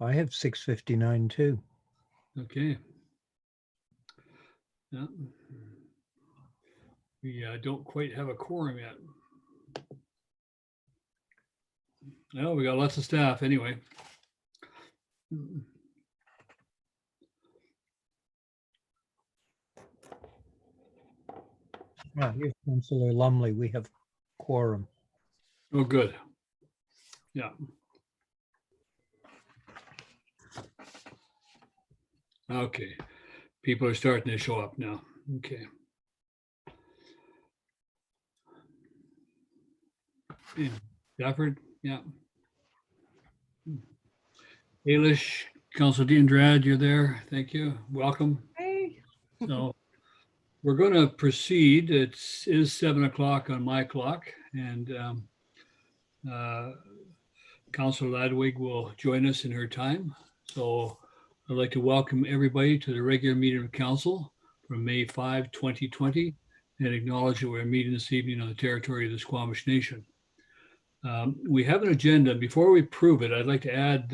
I have 6:59 too. Okay. Yeah. We don't quite have a quorum yet. No, we got lots of staff anyway. Here's Councillor Lumley. We have quorum. Oh, good. Yeah. Okay. People are starting to show up now. Okay. Yeah. Stafford, yeah. Ailish, Councilor Dean Drad, you're there. Thank you. Welcome. Hey. So we're going to proceed. It is 7 o'clock on my clock, and Councilor Ladwig will join us in her time. So I'd like to welcome everybody to the regular meeting of council from May 5, 2020, and acknowledge that we're meeting this evening on the territory of the Squamish Nation. We have an agenda. Before we prove it, I'd like to add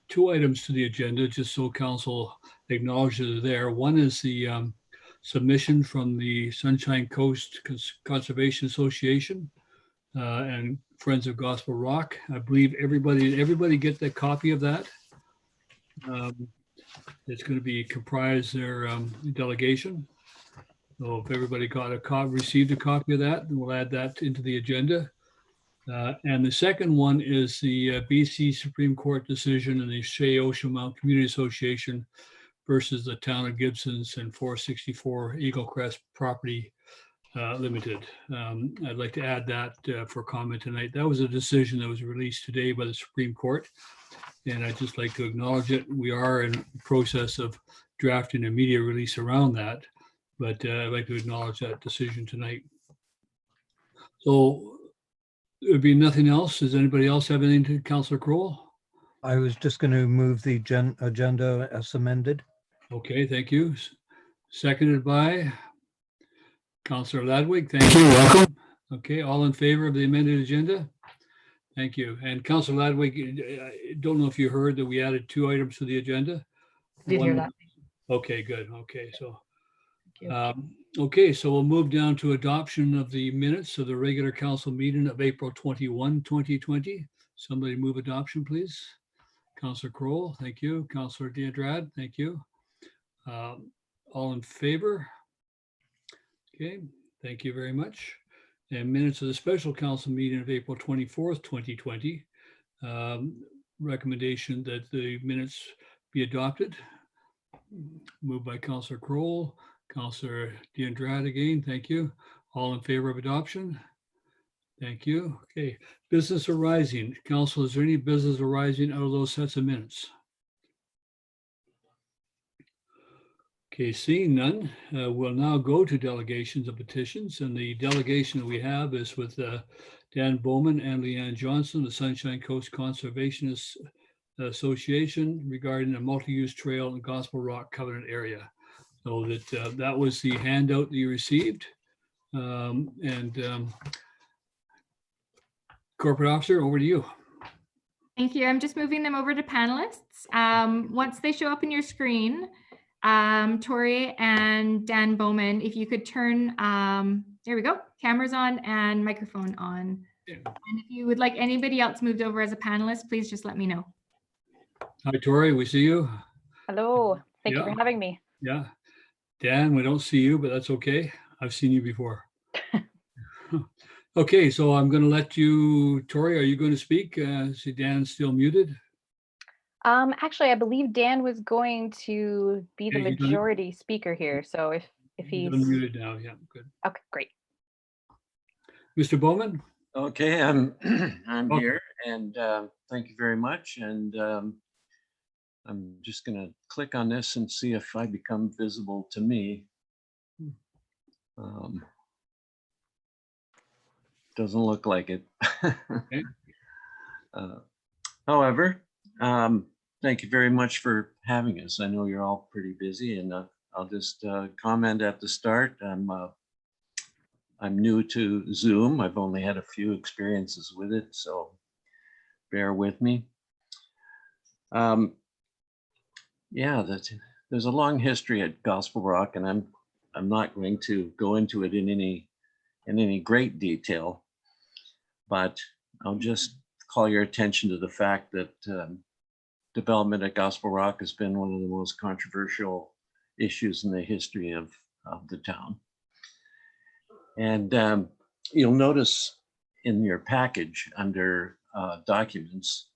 two items to the agenda, just so council acknowledges it there. One is the submission from the Sunshine Coast Conservation Association and Friends of Gospel Rock. I believe everybody get the copy of that. It's going to be comprise their delegation. So if everybody got received a copy of that, then we'll add that into the agenda. And the second one is the BC Supreme Court decision in the Shea Ocean Mountain Community Association versus the town of Gibsons and 464 Eagle Crest Property Limited. I'd like to add that for comment tonight. That was a decision that was released today by the Supreme Court, and I'd just like to acknowledge it. We are in the process of drafting a media release around that, but I'd like to acknowledge that decision tonight. So there'd be nothing else. Does anybody else have anything to Councillor Crowell? I was just going to move the agenda as amended. Okay, thank you. Seconded by Councillor Ladwig. Thank you. Welcome. Okay, all in favor of the amended agenda? Thank you. And Councillor Ladwig, I don't know if you heard that we added 2 items to the agenda. Did hear that. Okay, good. Okay, so Thank you. okay, so we'll move down to adoption of the minutes of the regular council meeting of April 21, 2020. Somebody move adoption, please. Councillor Crowell, thank you. Councillor Diadrad, thank you. All in favor? Okay, thank you very much. And minutes of the special council meeting of April 24th, 2020. Recommendation that the minutes be adopted. Moved by Councillor Crowell. Councillor Diandrad again, thank you. All in favor of adoption? Thank you. Okay, business arising. Council, is there any business arising out of those sets of minutes? Okay, seeing none, we'll now go to delegations of petitions, and the delegation that we have is with Dan Bowman and Leanne Johnson, the Sunshine Coast Conservationist Association regarding a multi-use trail in Gospel Rock Covenant area. So that was the handout that you received. Corporate Officer, over to you. Thank you. I'm just moving them over to panelists. Once they show up in your screen, Tori and Dan Bowman, if you could turn, there we go, cameras on and microphone on. Yeah. And if you would like anybody else moved over as a panelist, please just let me know. Hi, Tori, we see you. Hello, thank you for having me. Yeah. Dan, we don't see you, but that's okay. I've seen you before. Okay, so I'm going to let you, Tori, are you going to speak? See, Dan's still muted. Actually, I believe Dan was going to be the majority speaker here. So if he's muted now, yeah, good. Okay, great. Mr. Bowman. Okay, I'm here, and thank you very much. And I'm just going to click on this and see if I become visible to me. Doesn't look like it. Okay. However, thank you very much for having us. I know you're all pretty busy, and I'll just comment at the start. I'm new to Zoom. I've only had a few experiences with it, so bear with me. Yeah, there's a long history at Gospel Rock, and I'm not going to go into it in any great detail, but I'll just call your attention to the fact that development at Gospel Rock has been one of the most controversial issues in the history of the town. And you'll notice in your package under documents,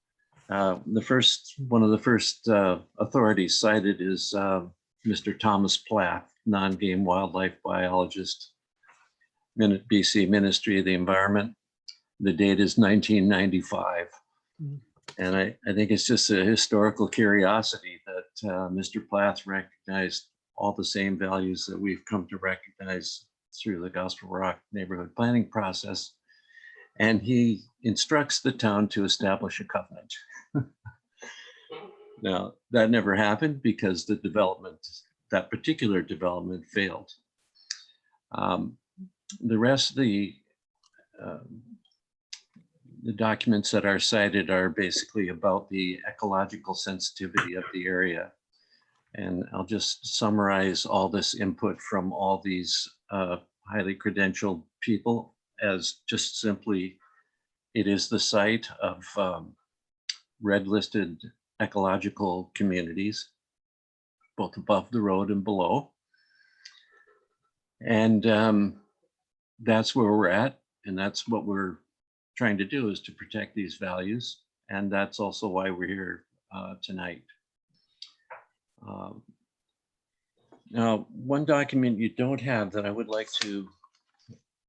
one of the first authorities cited is Mr. Thomas Plath, non-game wildlife biologist, BC Ministry of the Environment. The date is 1995. And I think it's just a historical curiosity that Mr. Plath recognized all the same values that we've come to recognize through the Gospel Rock neighborhood planning process. And he instructs the town to establish a covenant. Now, that never happened because that particular development failed. The rest of the documents that are cited are basically about the ecological sensitivity of the area. And I'll just summarize all this input from all these highly credentialed people as just simply, it is the site of red listed ecological communities, both above the road and below. And that's where we're at. And that's what we're trying to do, is to protect these values. And that's also why we're here tonight. Now, one document you don't have that I would like to,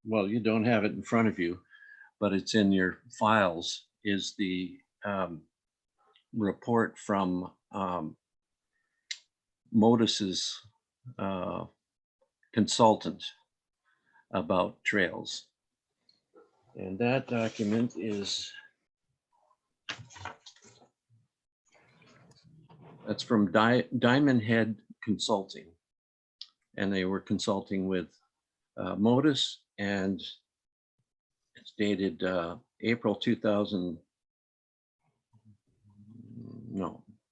well, you don't have it in front of you, but it's in your files, is the report from Modus's consultant about trails. And that document that's from Diamond Head Consulting. And they were consulting with Modus, and it's dated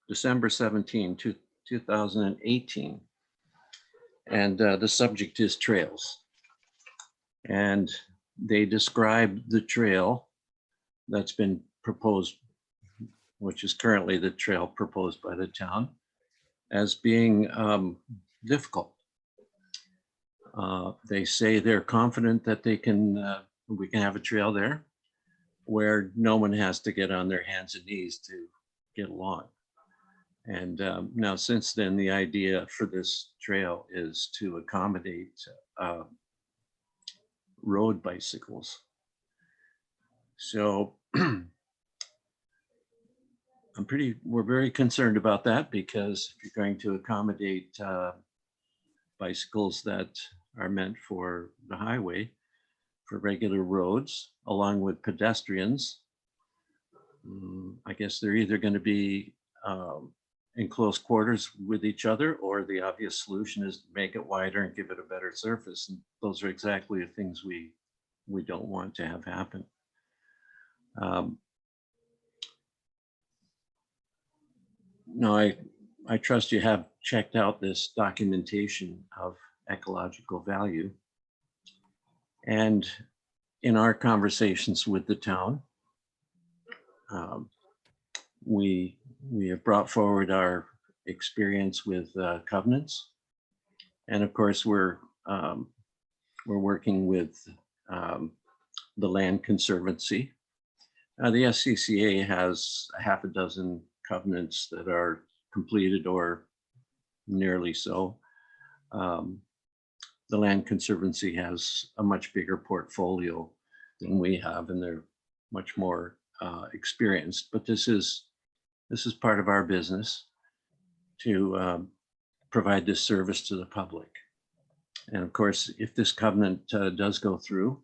December 17, 2018. And the subject is trails. And they describe the trail that's been proposed, which is currently the trail proposed by the town, as being difficult. They say they're confident that we can have a trail there where no one has to get on their hands and knees to get along. And now since then, the idea for this trail is to accommodate road bicycles. So we're very concerned about that, because if you're going to accommodate bicycles that are meant for the highway, for regular roads, along with pedestrians, I guess they're either going to be in close quarters with each other, or the obvious solution is to make it wider and give it a better surface. And those are exactly the things we don't want to have happen. No, I trust you have checked out this documentation of ecological value. And in our conversations with the town, we have brought forward our experience with covenants. And of course, we're working with the Land Conservancy. The SCCA has a half a dozen covenants that are completed or nearly so. The Land Conservancy has a much bigger portfolio than we have, and they're much more experienced. But this is part of our business, to provide this service to the public. And of course, if this covenant does go through,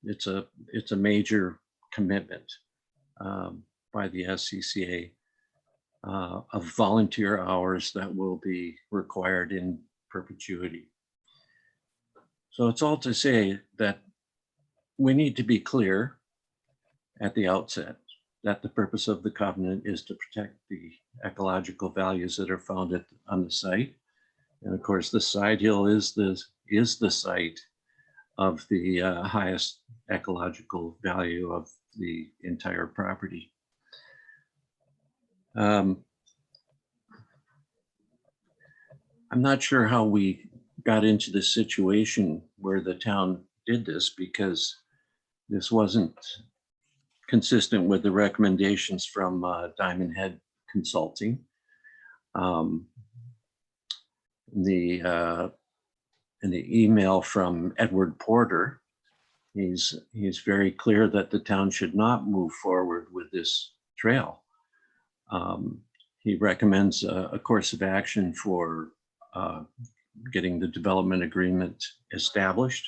it's a major commitment by the SCCA of volunteer hours that will be required in perpetuity. So it's all to say that we need to be clear at the outset that the purpose of the covenant is to protect the ecological values that are found on the site. And of course, the side hill is the site of the highest ecological value of the entire property. I'm not sure how we got into this situation where the town did this, because this wasn't consistent with the recommendations from Diamond Head Consulting. In the email from Edward Porter, he's very clear that the town should not move forward with this trail. He recommends a course of action for getting the development agreement established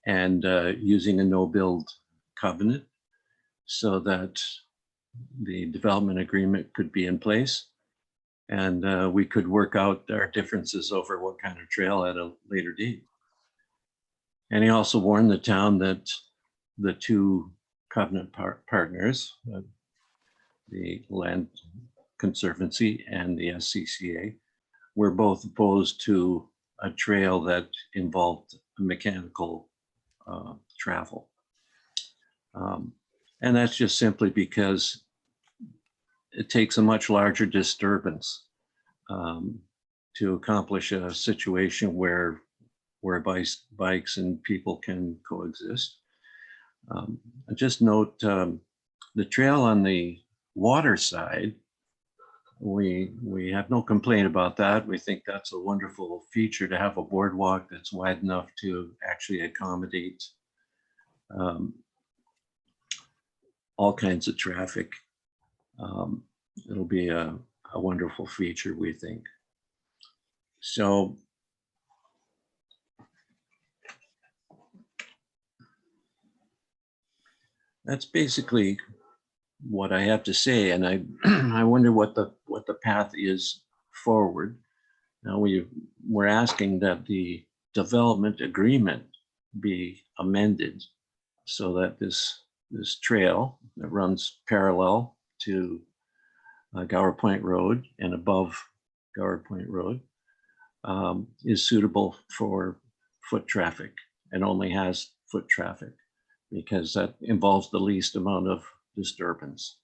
and using a no-build covenant so that the development agreement could be in place, and we could work out our differences over what kind of trail at a later date. And he also warned the town that the two covenant partners, the Land Conservancy and the SCCA, were both opposed to a trail that involved mechanical travel. And that's just simply because it takes a much larger disturbance to accomplish a situation where bikes and people can coexist. Just note the trail on the water side, we have no complaint about that. We think that's a wonderful feature to have a boardwalk that's wide enough to actually accommodate all kinds of traffic. It'll be a wonderful feature, we think. So that's basically what I have to say, and I wonder what the path is forward. Now we're asking that the development agreement be amended so that this trail that runs parallel to Gower Point Road and above Gower Point Road is suitable for foot traffic and only has foot traffic, because that involves the least amount of disturbance.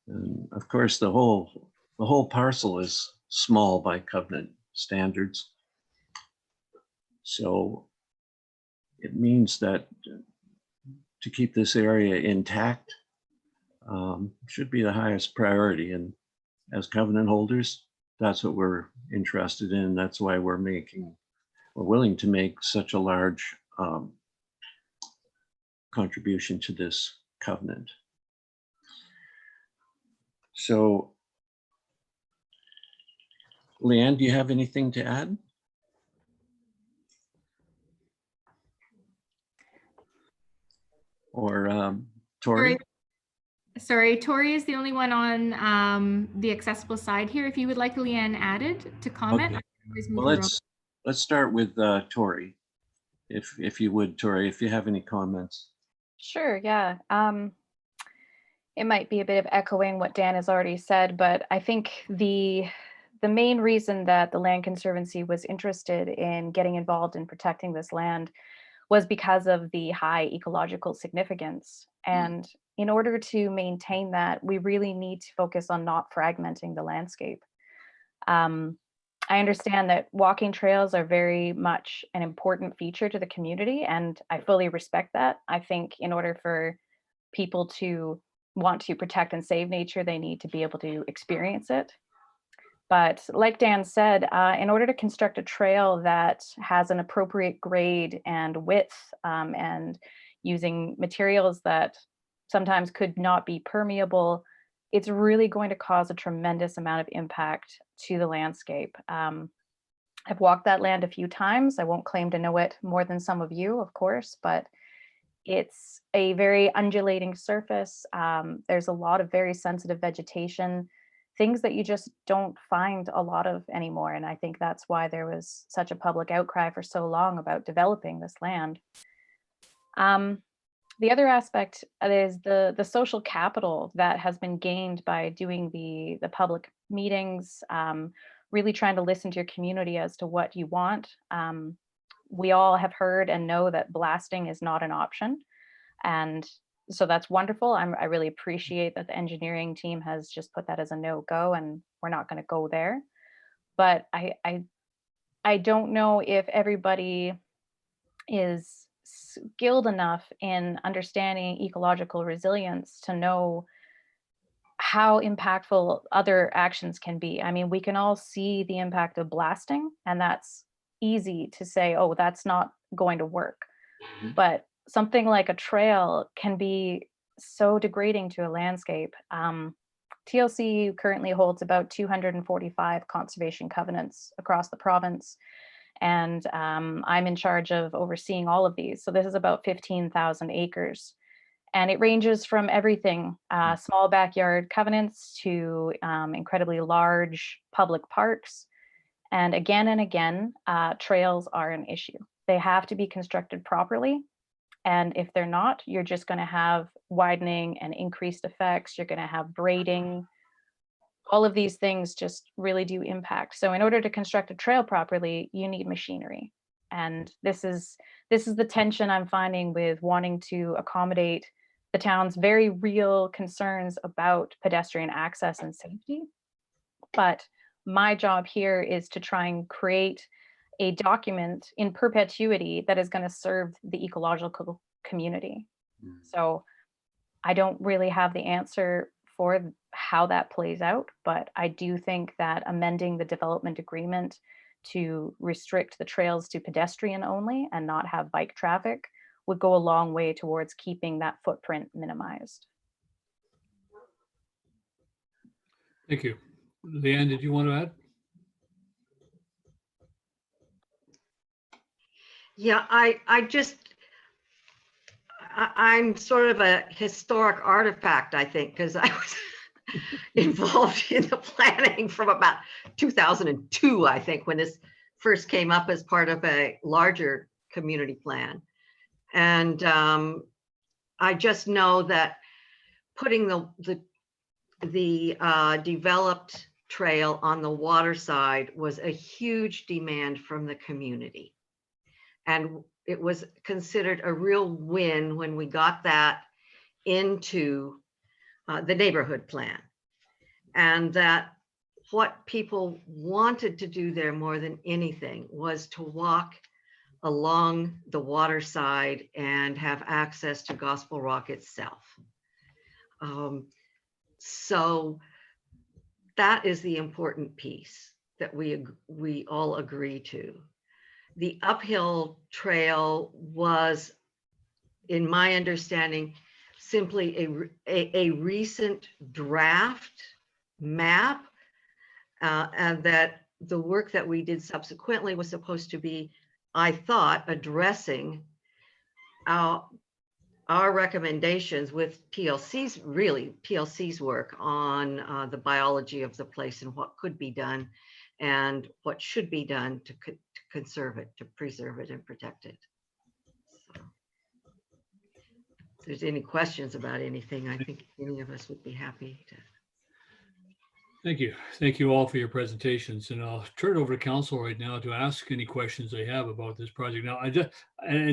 And of course, the whole parcel is small by covenant standards. So it means that to keep this area intact should be the highest priority. And as covenant holders, that's what we're interested in. That's why we're willing to make such a large contribution to this covenant. So, Leanne, do you have anything to add? Or Tori? Sorry, Tori is the only one on the accessible side here. If you would like Leanne added to comment. Okay. Well, let's start with Tori. If you would, Tori, if you have any comments. Sure, yeah. It might be a bit of echoing what Dan has already said, but I think the main reason that the Land Conservancy was interested in getting involved in protecting this land was because of the high ecological significance. And in order to maintain that, we really need to focus on not fragmenting the landscape. I understand that walking trails are very much an important feature to the community, and I fully respect that. I think in order for people to want to protect and save nature, they need to be able to experience it. But like Dan said, in order to construct a trail that has an appropriate grade and width and using materials that sometimes could not be permeable, it's really going to cause a tremendous amount of impact to the landscape. I've walked that land a few times. I won't claim to know it more than some of you, of course, but it's a very undulating surface. There's a lot of very sensitive vegetation, things that you just don't find a lot of anymore. And I think that's why there was such a public outcry for so long about developing this land. The other aspect is the social capital that has been gained by doing the public meetings, really trying to listen to your community as to what you want. We all have heard and know that blasting is not an option. And so that's wonderful. I really appreciate that the engineering team has just put that as a no-go, and we're not going to go there. But I don't know if everybody is skilled enough in understanding ecological resilience to know how impactful other actions can be. I mean, we can all see the impact of blasting, and that's easy to say, oh, that's not going to work. Mhm. But something like a trail can be so degrading to a landscape. TLC currently holds about 245 conservation covenants across the province, and I'm in charge of overseeing all of these. So this is about 15,000 acres. And it ranges from everything, small backyard covenants to incredibly large public parks. And again, trails are an issue. They have to be constructed properly. And if they're not, you're just going to have widening and increased effects. You're going to have braiding. All of these things just really do impact. So in order to construct a trail properly, you need machinery. And this is the tension I'm finding with wanting to accommodate the town's very real concerns about pedestrian access and safety. But my job here is to try and create a document in perpetuity that is going to serve the ecological community. So I don't really have the answer for how that plays out, but I do think that amending the development agreement to restrict the trails to pedestrian only and not have bike traffic would go a long way towards keeping that footprint minimized. Thank you. Leanne, did you want to add? Yeah, I'm sort of a historic artifact, I think, because I was involved in the planning from about 2002, I think, when this first came up as part of a larger community plan. And I just know that putting the developed trail on the water side was a huge demand from the community. And it was considered a real win when we got that into the neighborhood plan. And that what people wanted to do there more than anything was to walk along the water side and have access to Gospel Rock itself. So that is the important piece that we all agree to. The uphill trail was, in my understanding, simply a recent draft map, and that the work that we did subsequently was supposed to be, I thought, addressing our recommendations with PLC's work on the biology of the place and what could be done and what should be done to conserve it, to preserve it and protect it. So, if there's any questions about anything, I think any of us would be happy to. Thank you. Thank you all for your presentations. And I'll turn it over to council right now to ask any questions they have about this project. Now,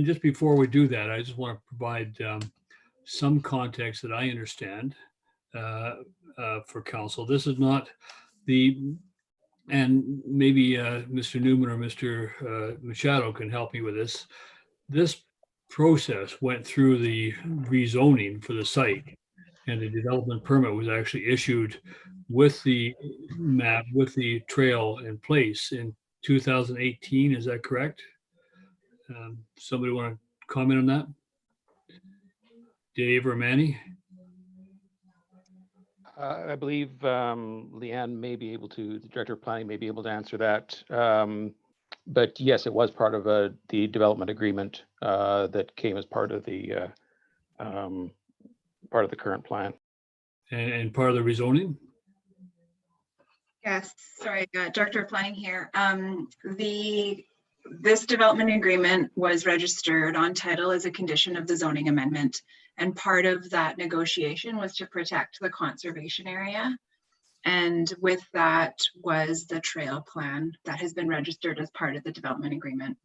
just before we do that, I just want to provide some context that I understand for council. This is not and maybe Mr. Newman or Mr. Machado can help me with this. This process went through the rezoning for the site, and the development permit was actually issued with the map, with the trail in place in 2018. Is that correct? Somebody want to comment on that? Dave or Manny? I believe Leanne may be able to, the Director of Planning may be able to answer that. But yes, it was part of the development agreement that came as part of the current plan. And part of the rezoning? Yes, sorry, Director of Planning here. The this development agreement was registered on title as a condition of the zoning amendment. And part of that negotiation was to protect the conservation area. And with that was the trail plan that has been registered as part of the development agreement.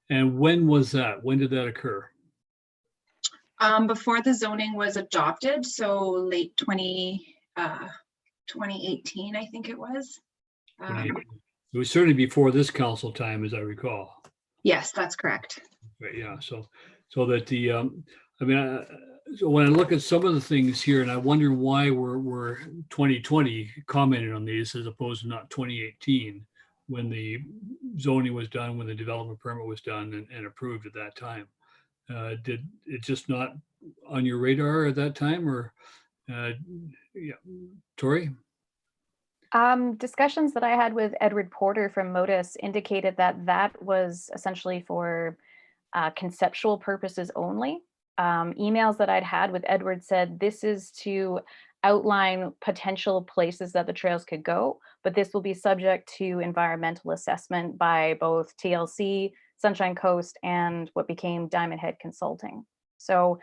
And when was that? When did that occur? Before the zoning was adopted, so late 2018, I think it was. It was certainly before this council time, as I recall. Yes, that's correct. Right, yeah, so that the, I mean, so when I look at some of the things here, and I wonder why we're 2020 commenting on these as opposed to not 2018, when the zoning was done, when the development permit was done and approved at that time. Did it just not on your radar at that time, or, yeah, Tori? Discussions that I had with Edward Porter from Modus indicated that that was essentially for conceptual purposes only. Emails that I'd had with Edward said this is to outline potential places that the trails could go, but this will be subject to environmental assessment by both TLC, Sunshine Coast, and what became Diamond Head Consulting. So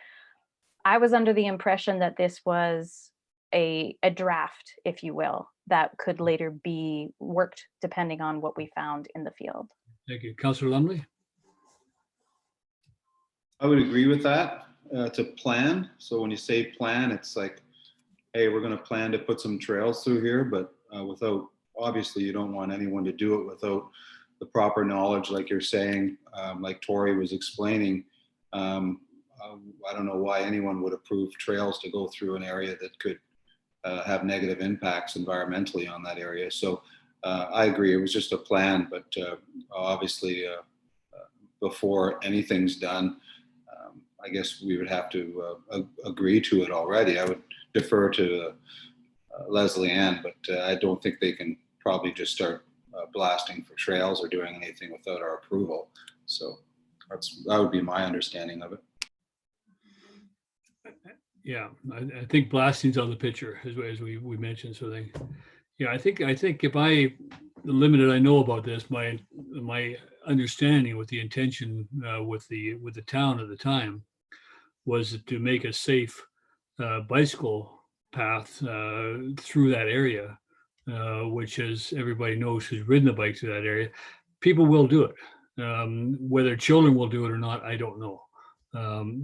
I was under the impression that this was a draft, if you will, that could later be worked depending on what we found in the field. Thank you. Councillor Lumley? I would agree with that. To plan. So when you say plan, it's like, hey, we're going to plan to put some trails through here, but without, obviously you don't want anyone to do it without the proper knowledge, like you're saying, like Tori was explaining. I don't know why anyone would approve trails to go through an area that could have negative impacts environmentally on that area. So I agree, it was just a plan, but obviously before anything's done, I guess we would have to agree to it already. I would defer to Leslie Ann, but I don't think they can probably just start blasting for trails or doing anything without our approval. So that would be my understanding of it. Yeah, I think blasting's on the picture as we mentioned. So yeah, I think if the limited I know about this, my understanding with the intention with the town at the time was to make a safe bicycle path through that area, which, as everybody knows who's ridden a bike through that area, people will do it. Whether children will do it or not, I don't know.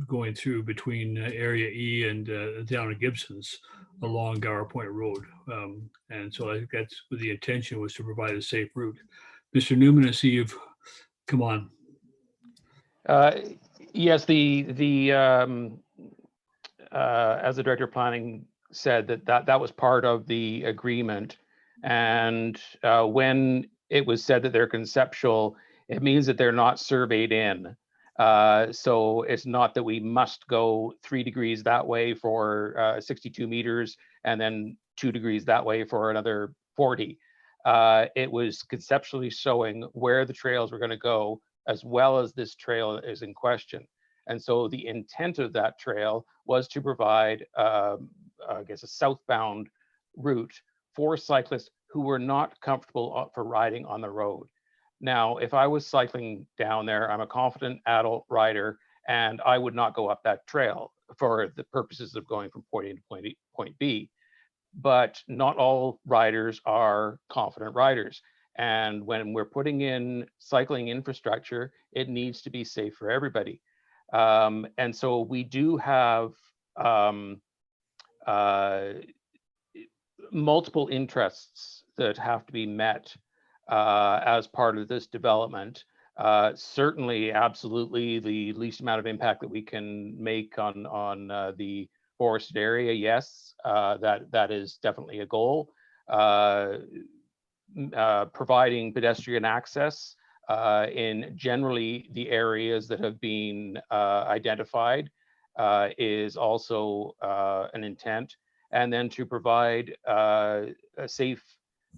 Going through between Area E and down at Gibsons along Gower Point Road. And so I think that's what the intention was, to provide a safe route. Mr. Newman, I see you've come on. Yes, as the director of planning said, that was part of the agreement. And when it was said that they're conceptual, it means that they're not surveyed in. So it's not that we must go 3 degrees that way for 62 meters and then 2 degrees that way for another 40. It was conceptually showing where the trails were going to go, as well as this trail is in question. And so the intent of that trail was to provide, I guess, a southbound route for cyclists who were not comfortable for riding on the road. Now, if I was cycling down there, I'm a confident adult rider, and I would not go up that trail for the purposes of going from point A to point B. But not all riders are confident riders. And when we're putting in cycling infrastructure, it needs to be safe for everybody. And so we do have multiple interests that have to be met as part of this development. Certainly, absolutely, the least amount of impact that we can make on the forested area, yes, that is definitely a goal. Providing pedestrian access in generally the areas that have been identified is also an intent. And then to provide a safe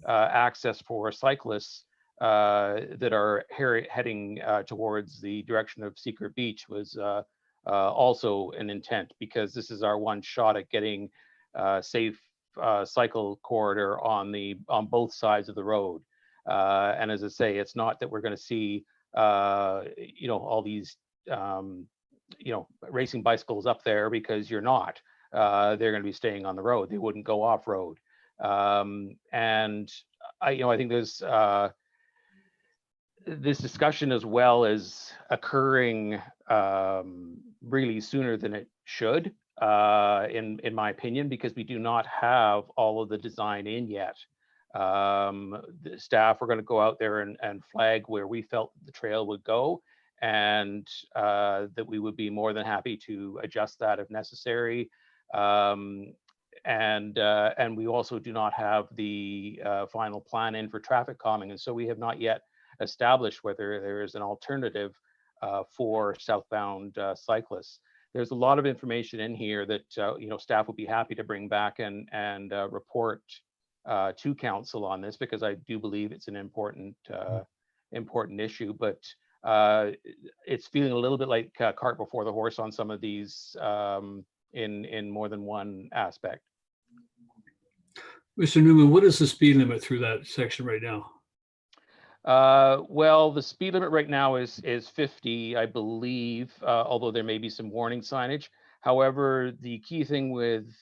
access for cyclists that are heading towards the direction of Secret Beach was also an intent, because this is our one shot at getting safe cycle corridor on both sides of the road. And as I say, it's not that we're going to see all these, racing bicycles up there, because you're not. They're going to be staying on the road. They wouldn't go off road. And I think there's this discussion as well is occurring really sooner than it should, in my opinion, because we do not have all of the design in yet. The staff are going to go out there and flag where we felt the trail would go, and that we would be more than happy to adjust that if necessary. And we also do not have the final plan in for traffic calming, and so we have not yet established whether there is an alternative for southbound cyclists. There's a lot of information in here that staff would be happy to bring back and report to council on this, because I do believe it's an important issue. But it's feeling a little bit like cart before the horse on some of these in more than one aspect. Mr. Newman, what is the speed limit through that section right now? Well, the speed limit right now is 50, I believe, although there may be some warning signage. However, the key thing with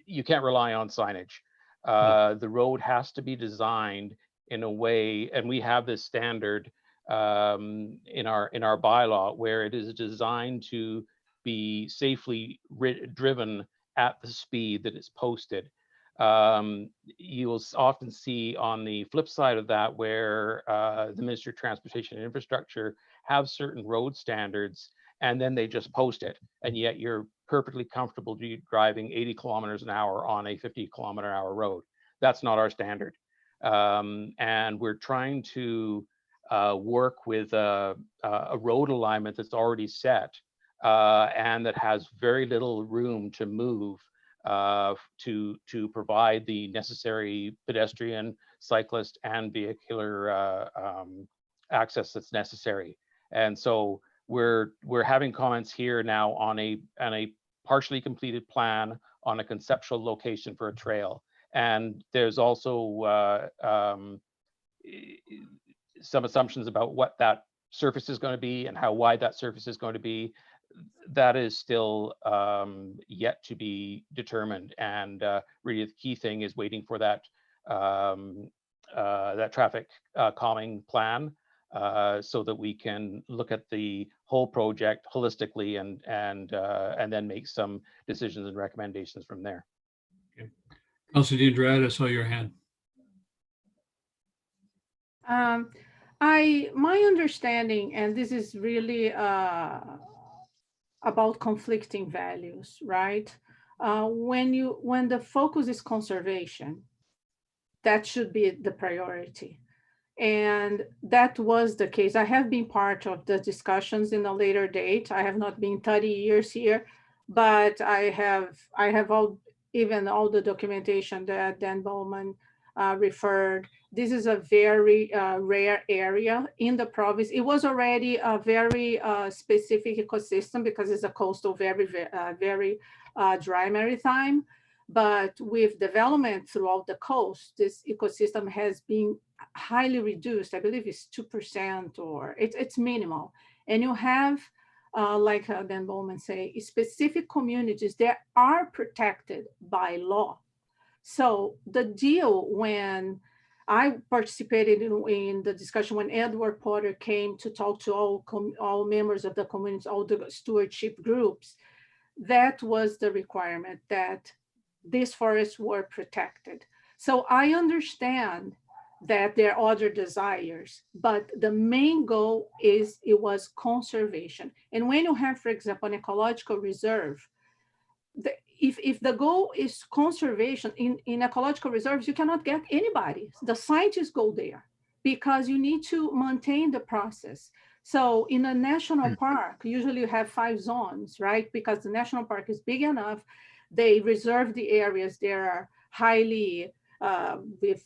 you can't rely on signage. The road has to be designed in a way, and we have this standard in our bylaw, where it is designed to be safely driven at the speed that is posted. You will often see on the flip side of that where the Ministry of Transportation and Infrastructure have certain road standards, and then they just post it, and yet you're perfectly comfortable driving 80 kilometers an hour on a 50 kilometer an hour road. That's not our standard. And we're trying to work with a road alignment that's already set and that has very little room to move to provide the necessary pedestrian, cyclist, and vehicular access that's necessary. And so we're having comments here now on a partially completed plan on a conceptual location for a trail. And there's also some assumptions about what that surface is going to be and how wide that surface is going to be. That is still yet to be determined. And really the key thing is waiting for that that traffic calming plan so that we can look at the whole project holistically and then make some decisions and recommendations from there. Okay. Councilor Diandrad, I saw your hand. My understanding, and this is really about conflicting values, right? When the focus is conservation, that should be the priority. And that was the case. I have been part of the discussions in a later date. I have not been 30 years here, but I have all the documentation that Dan Bowman referred. This is a very rare area in the province. It was already a very specific ecosystem because it's a coastal, very dry maritime. But with development throughout the coast, this ecosystem has been highly reduced. I believe it's 2% or it's minimal. And you have, like Dan Bowman say, specific communities that are protected by law. So the deal, when I participated in the discussion, when Edward Potter came to talk to all members of the community, all the stewardship groups, that was the requirement, that these forests were protected. So I understand that there are other desires, but the main goal was conservation. And when you have, for example, an ecological reserve, if the goal is conservation in ecological reserves, you cannot get anybody. The scientists go there because you need to maintain the process. So in a national park, usually you have 5 zones, right? Because the national park is big enough. They reserve the areas that are highly with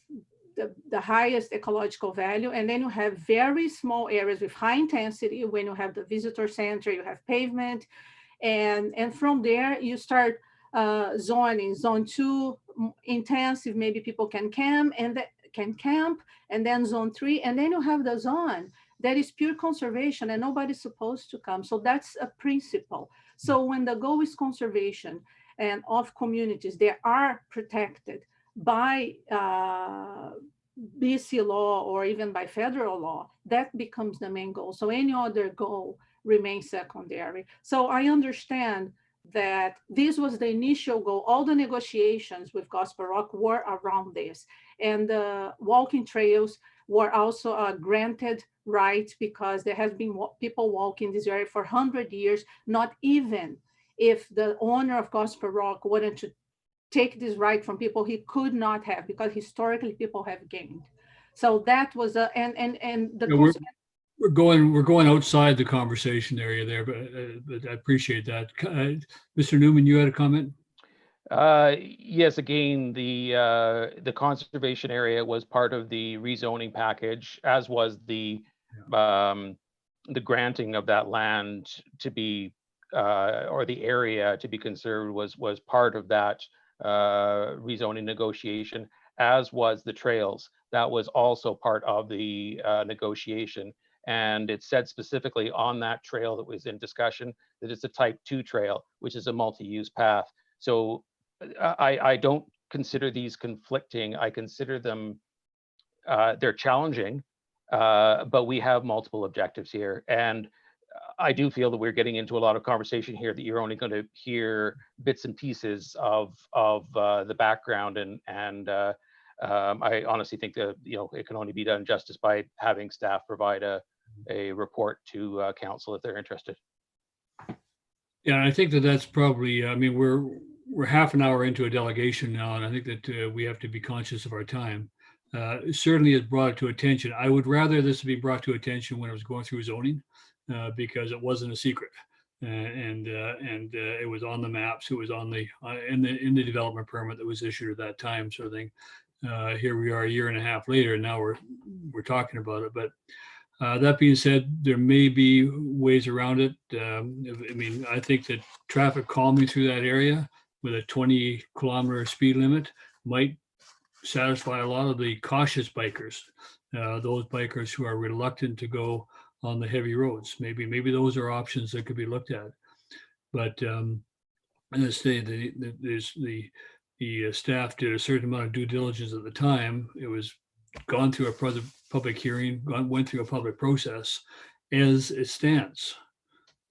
the highest ecological value. And then you have very small areas with high intensity. When you have the visitor center, you have pavement. And from there, you start zoning. Zone 2, intensive, maybe people can camp. And can camp, and then zone 3, and then you have the zone that is pure conservation and nobody's supposed to come. So that's a principle. So when the goal is conservation and of communities, they are protected by BC law or even by federal law, that becomes the main goal. So any other goal remains secondary. So I understand that this was the initial goal. All the negotiations with Gospel Rock were around this. And the walking trails were also a granted right because there has been people walking this area for 100 years, not even if the owner of Gospel Rock wanted to take this right from people, he could not have, because historically people have gained. So that was a, and the Yeah, we're going outside the conversation area there, but I appreciate that. Mr. Newman, you had a comment? Yes, again, the conservation area was part of the rezoning package, as was the granting of that land to be or the area to be conserved was part of that rezoning negotiation, as was the trails. That was also part of the negotiation. And it said specifically on that trail that was in discussion that it's a type 2 trail, which is a multi-use path. So I don't consider these conflicting. I consider them, they're challenging, but we have multiple objectives here. And I do feel that we're getting into a lot of conversation here that you're only going to hear bits and pieces of the background. And I honestly think that, you know, it can only be done justice by having staff provide a report to council if they're interested. Yeah, I think that that's probably, I mean, we're half an hour into a delegation now, and I think that we have to be conscious of our time. Certainly it brought it to attention. I would rather this be brought to attention when it was going through zoning, because it wasn't a secret. And it was on the maps, it was on the, in the development permit that was issued at that time, sort of thing. Here we are a year and a half later, and now we're talking about it. But that being said, there may be ways around it. I mean, I think that traffic calming through that area with a 20-kilometer speed limit might satisfy a lot of the cautious bikers, those bikers who are reluctant to go on the heavy roads. Maybe those are options that could be looked at. But as I say, the staff did a certain amount of due diligence at the time. It was gone through a public hearing, went through a public process as it stands.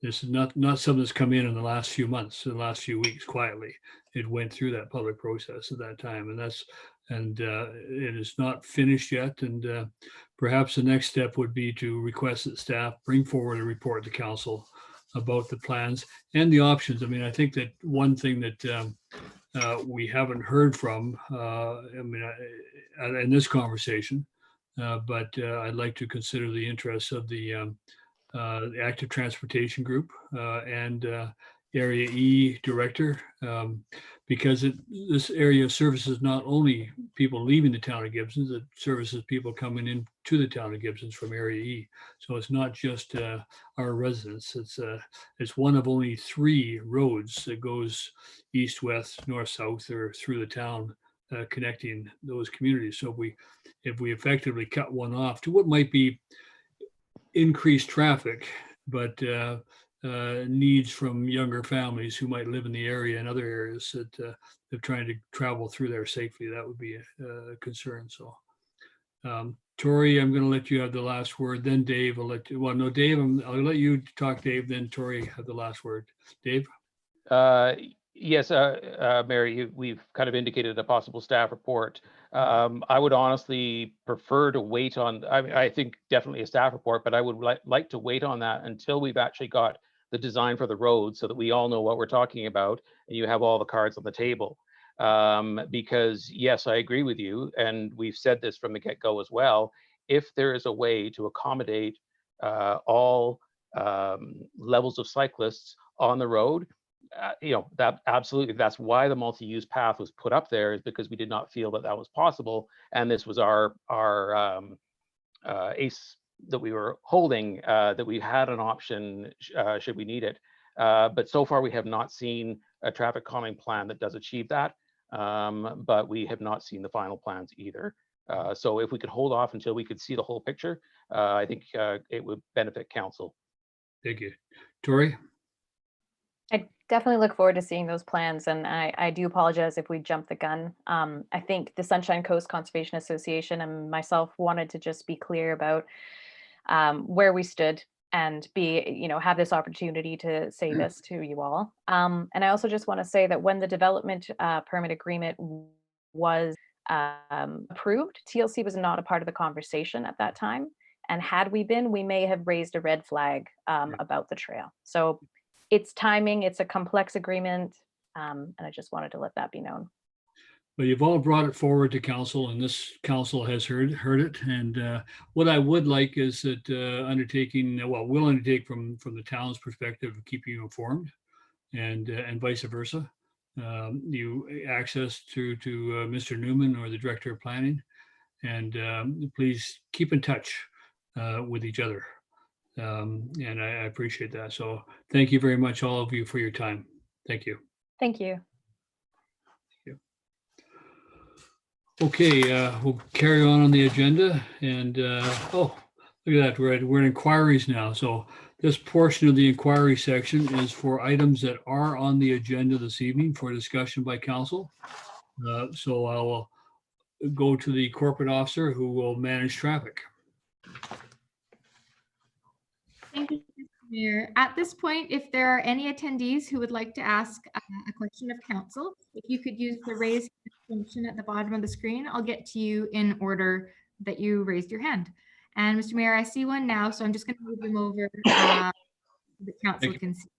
This is not something that's come in the last few months, the last few weeks quietly. It went through that public process at that time, and it is not finished yet. And perhaps the next step would be to request that staff bring forward a report to council about the plans and the options. I mean, I think that one thing that we haven't heard from, in this conversation, but I'd like to consider the interests of the Active Transportation Group and Area E Director, because this area services not only people leaving the town of Gibsons, it services people coming into the town of Gibsons from Area E. So it's not just our residents. It's one of only 3 roads that goes east, west, north, south, or through the town, connecting those communities. So if we effectively cut one off to what might be increased traffic, but needs from younger families who might live in the area and other areas that they're trying to travel through there safely, that would be a concern. So, Tori, I'm going to let you have the last word. Then Dave, I'll let you. Well, no, Dave, I'll let you talk, Dave. Then Tori have the last word. Dave. Yes, Mary, we've kind of indicated a possible staff report. I would honestly prefer to wait on, I think definitely a staff report, but I would like to wait on that until we've actually got the design for the road so that we all know what we're talking about and you have all the cards on the table. Because yes, I agree with you. And we've said this from the get-go as well. If there is a way to accommodate all levels of cyclists on the road, that absolutely, that's why the multi-use path was put up there, is because we did not feel that was possible. And this was our ace that we were holding, that we had an option should we need it. But so far we have not seen a traffic calming plan that does achieve that. But we have not seen the final plans either. So if we could hold off until we could see the whole picture, I think it would benefit council. Thank you. Tori? I definitely look forward to seeing those plans, and I do apologize if we jumped the gun. I think the Sunshine Coast Conservation Association and myself wanted to just be clear about where we stood and have this opportunity to say this to you all. And I also just want to say that when the development permit agreement was approved, TLC was not a part of the conversation at that time. And had we been, we may have raised a red flag about the trail. So it's timing, it's a complex agreement, and I just wanted to let that be known. Well, you've all brought it forward to council, and this council has heard it. And what I would like is that we'll undertake from the town's perspective, keep you informed, and vice versa. You access to Mr. Newman or the Director of Planning, and please keep in touch with each other. And I appreciate that. So thank you very much, all of you, for your time. Thank you. Thank you. Okay, we'll carry on the agenda. And oh, look at that. We're in inquiries now. So this portion of the inquiry section is for items that are on the agenda this evening for discussion by council. So I will go to the corporate officer who will manage traffic. Thank you, Mr. Mayor. At this point, if there are any attendees who would like to ask a question of council, if you could use the raise hand function at the bottom of the screen, I'll get to you in order that you raised your hand. And Mr. Mayor, I see one now, so I'm just going to move them over so the council can see.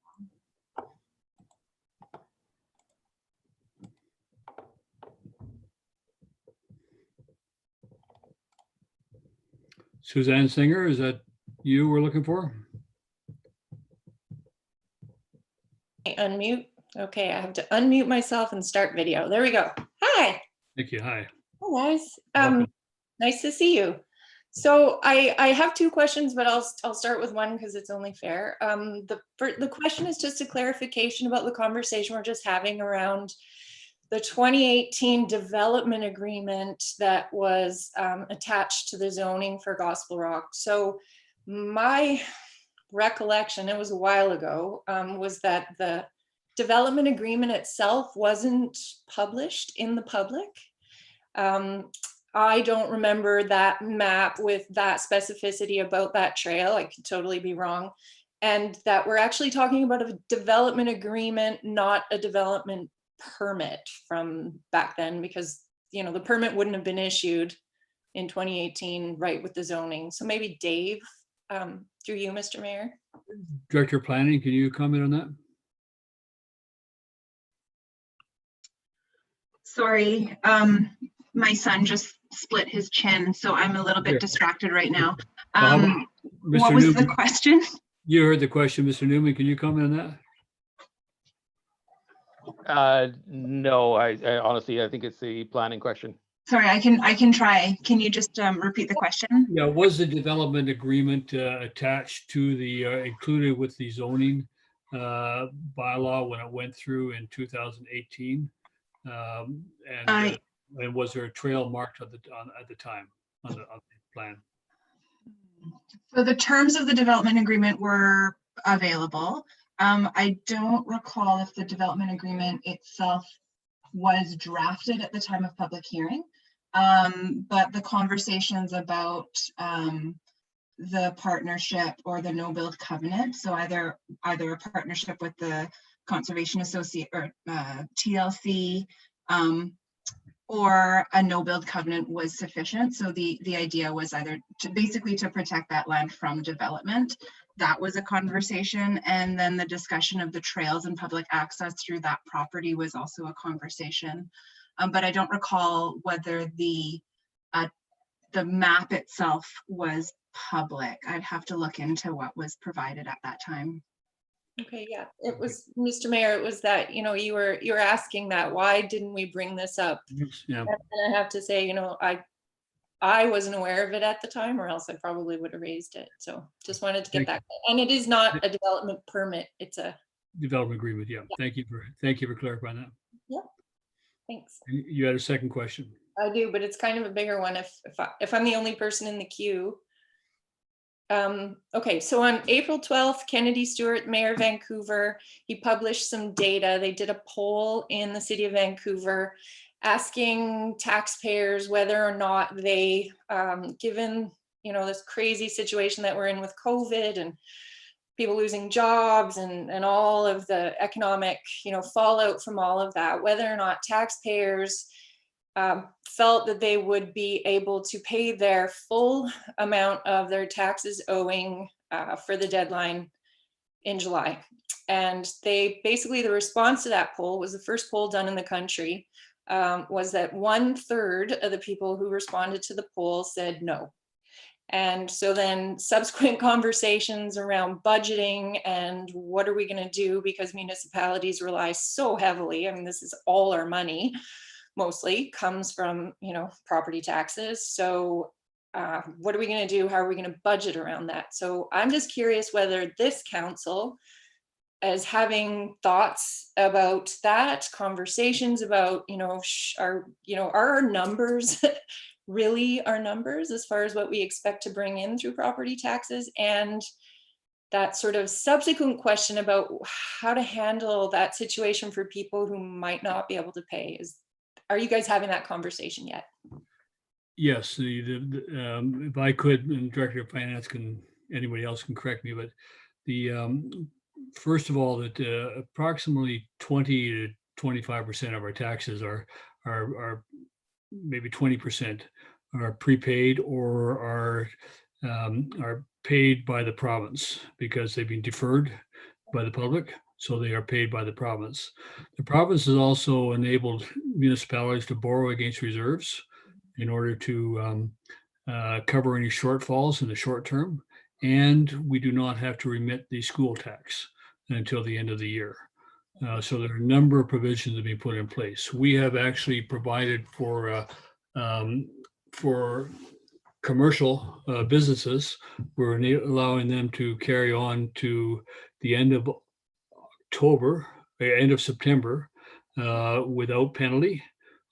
Suzanne Singer, is that you we're looking for? Unmute. Okay, I have to unmute myself and start video. There we go. Hi. Thank you. Hi. Hi, guys. Welcome. Nice to see you. So I have two questions, but I'll start with one because it's only fair. The question is just a clarification about the conversation we're just having around the 2018 development agreement that was attached to the zoning for Gospel Rock. So my recollection, it was a while ago, was that the development agreement itself wasn't published in the public. I don't remember that map with that specificity about that trail. I could totally be wrong. And that we're actually talking about a development agreement, not a development permit from back then, because the permit wouldn't have been issued in 2018, right, with the zoning. So maybe Dave, through you, Mr. Mayor. Director of Planning, can you comment on that? Sorry, my son just split his chin, so I'm a little bit distracted right now. What was the question? You heard the question, Mr. Newman. Can you comment on that? No, I honestly, I think it's the planning question. Sorry, I can try. Can you just repeat the question? Yeah, was the development agreement attached to the included with the zoning bylaw when it went through in 2018? And was there a trail marked at the time on the plan? So the terms of the development agreement were available. I don't recall if the development agreement itself was drafted at the time of public hearing, but the conversations about the partnership or the no build covenant, so either a partnership with the Conservation Associate or TLC, or a no build covenant was sufficient. So the idea was either to protect that land from development. That was a conversation, and then the discussion of the trails and public access through that property was also a conversation. But I don't recall whether the map itself was public. I'd have to look into what was provided at that time. Okay, yeah, it was, Mr. Mayor, it was that, you were asking that, why didn't we bring this up? Yeah. And I have to say, I wasn't aware of it at the time, or else I probably would have raised it. So just wanted to get that. And it is not a development permit, it's a development agreement. Yeah. Thank you for clarifying that. Yep. Thanks. You had a second question. I do, but it's kind of a bigger one if I'm the only person in the queue. Okay, so on April 12th, Kennedy Stewart, Mayor of Vancouver, he published some data. They did a poll in the city of Vancouver asking taxpayers whether or not they, given, you know, this crazy situation that we're in with COVID and people losing jobs and all of the economic, you know, fallout from all of that, whether or not taxpayers felt that they would be able to pay their full amount of their taxes owing for the deadline in July. And they basically, the response to that poll was the first poll done in the country, was that 1/3 of the people who responded to the poll said no. And so then subsequent conversations around budgeting and what are we going to do, because municipalities rely so heavily, I mean, this is all our money, mostly comes from, you know, property taxes. So what are we going to do? How are we going to budget around that? So I'm just curious whether this council is having thoughts about that, conversations about, you know, are our numbers really our numbers as far as what we expect to bring in through property taxes? And that sort of subsequent question about how to handle that situation for people who might not be able to pay are you guys having that conversation yet? Yes, if I could, and Director of Finance anybody else can correct me, but first of all, that approximately 20 to 25% of our taxes are maybe 20% are prepaid or are paid by the province because they've been deferred by the public. So they are paid by the province. The province has also enabled municipalities to borrow against reserves in order to cover any shortfalls in the short term. And we do not have to remit the school tax until the end of the year. So there are a number of provisions that have been put in place. We have actually provided for commercial businesses. We're allowing them to carry on to the end of October, end of September, without penalty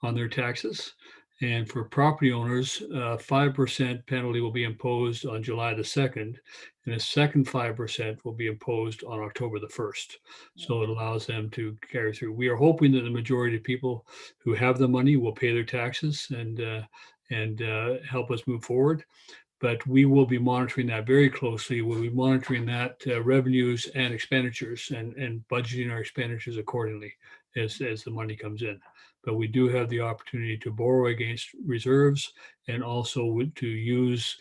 on their taxes. And for property owners, 5% penalty will be imposed on July the 2nd, and a second 5% will be imposed on October the 1st. So it allows them to carry through. We are hoping that the majority of people who have the money will pay their taxes and help us move forward. But we will be monitoring that very closely. We'll be monitoring that revenues and expenditures and budgeting our expenditures accordingly as the money comes in. But we do have the opportunity to borrow against reserves and also to use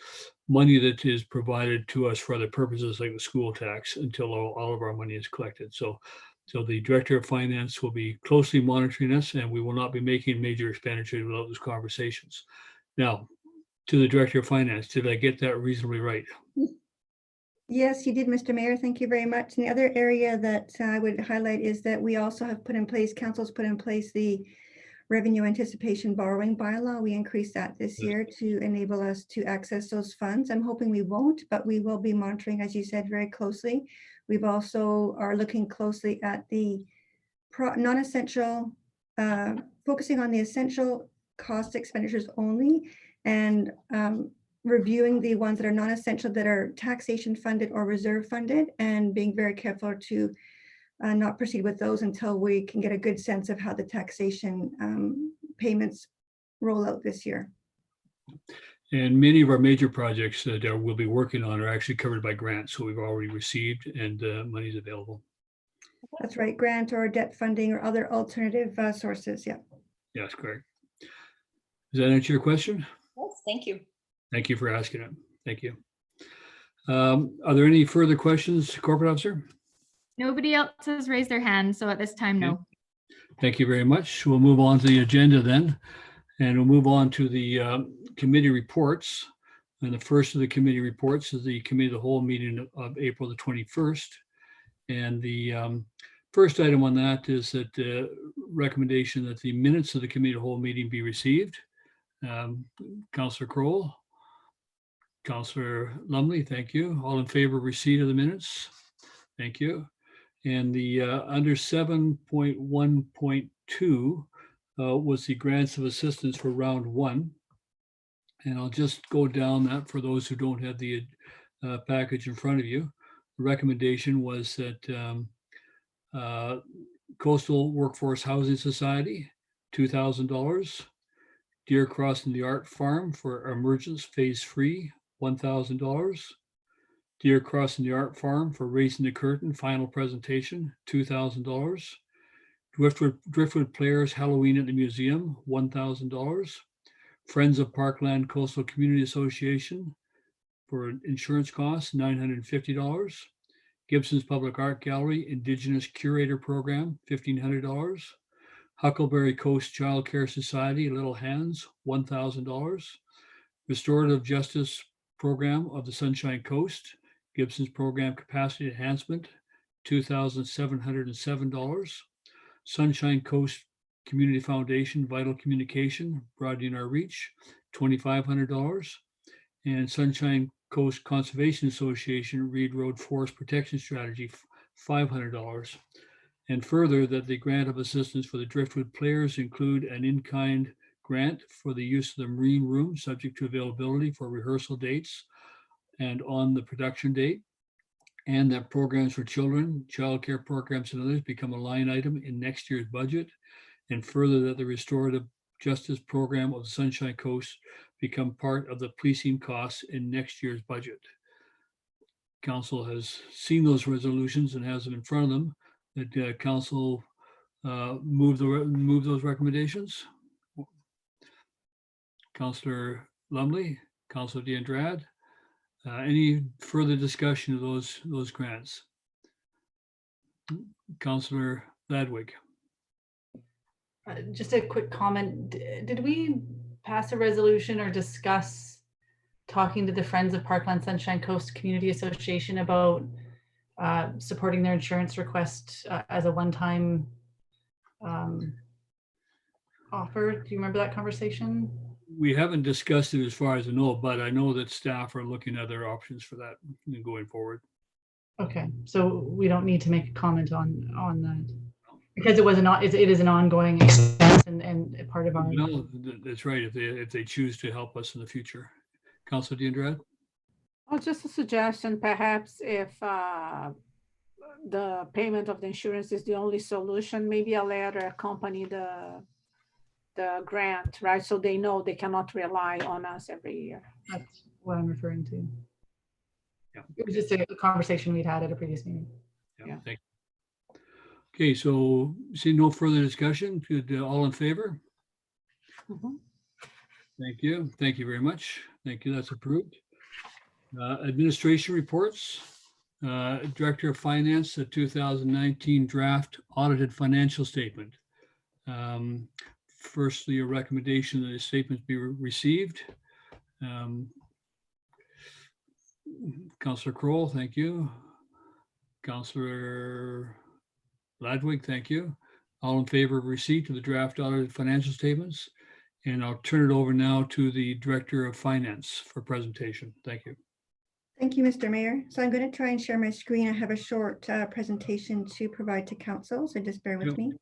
money that is provided to us for other purposes like the school tax until all of our money is collected. So the Director of Finance will be closely monitoring us, and we will not be making major expenditures without those conversations. Now, to the Director of Finance, did I get that reasonably right? Yes, you did, Mr. Mayor. Thank you very much. And the other area that I would highlight is that we also have put in place, council's put in place the revenue anticipation borrowing bylaw. We increased that this year to enable us to access those funds. I'm hoping we won't, but we will be monitoring, as you said, very closely. We've also are looking closely at the non-essential, focusing on the essential cost expenditures only, and reviewing the ones that are non-essential, that are taxation funded or reserve funded, and being very careful to not proceed with those until we can get a good sense of how the taxation payments roll out this year. And many of our major projects that we'll be working on are actually covered by grants, so we've already received, and money is available. That's right, grant or debt funding or other alternative sources. Yeah. Yes, correct. Does that answer your question? Yes, thank you. Thank you for asking it. Thank you. Are there any further questions, Corporate Officer? Nobody else has raised their hand, so at this time, no. Thank you very much. We'll move on to the agenda then, and we'll move on to the committee reports. And the first of the committee reports is the Committee of the Whole meeting of April the 21st. And the first item on that is that recommendation that the minutes of the Committee of the Whole meeting be received. Councillor Kroll, Councillor Lumley, thank you. All in favor of receipt of the minutes? Thank you. And the under 7.1.2, was the grants of assistance for round one. And I'll just go down that for those who don't have the package in front of you. The recommendation was that Coastal Workforce Housing Society, $2,000. Deer Crossing the Art Farm for Emergence Phase 3, $1,000. Deer Crossing the Art Farm for Raising the Curtain Final Presentation, $2,000. Driftwood Players Halloween at the Museum, $1,000. Friends of Parkland Coastal Community Association for insurance costs, $950. Gibsons Public Art Gallery Indigenous Curator Program, $1,500. Huckleberry Coast Child Care Society, Little Hands, $1,000. Restorative Justice Program of the Sunshine Coast, Gibsons Program Capacity Enhancement, $2,707. Sunshine Coast Community Foundation Vital Communication, broadening our reach, $2,500. And Sunshine Coast Conservation Association Reed Road Forest Protection Strategy, $500. And further, that the grant of assistance for the Driftwood Players include an in-kind grant for the use of the Marine Room, subject to availability for rehearsal dates and on the production date. And that programs for children, childcare programs and others become a line item in next year's budget. And further, that the Restorative Justice Program of the Sunshine Coast become part of the policing costs in next year's budget. Council has seen those resolutions and has them in front of them. That council move those recommendations. Councillor Lumley, Councillor D'Andrade, any further discussion of those grants? Councillor Ladwig. Just a quick comment. Did we pass a resolution or discuss talking to the Friends of Parkland Sunshine Coast Community Association about supporting their insurance request as a one-time offer? Do you remember that conversation? We haven't discussed it as far as I know, but I know that staff are looking at other options for that going forward. Okay, so we don't need to make a comment on that because it is an ongoing expense and part of our. No, that's right. If they choose to help us in the future. Councilor D'Andrade? Well, just a suggestion, perhaps if the payment of the insurance is the only solution, maybe a letter accompany the grant, right? So they know they cannot rely on us every year. That's what I'm referring to. Yeah. It was just a conversation we'd had at a previous meeting. Yeah. Thank you. Okay, so see no further discussion. Could all in favor? Mhm. Thank you. Thank you very much. Thank you. That's approved. Administration reports. Director of Finance, the 2019 draft audited financial statement. Firstly, a recommendation that the statements be received. Councillor Kroll, thank you. Councillor Ladwig, thank you. All in favor of receipt of the draft audited financial statements? And I'll turn it over now to the Director of Finance for presentation. Thank you. Thank you, Mr. Mayor. So I'm going to try and share my screen. I have a short presentation to provide to council, so just bear with me.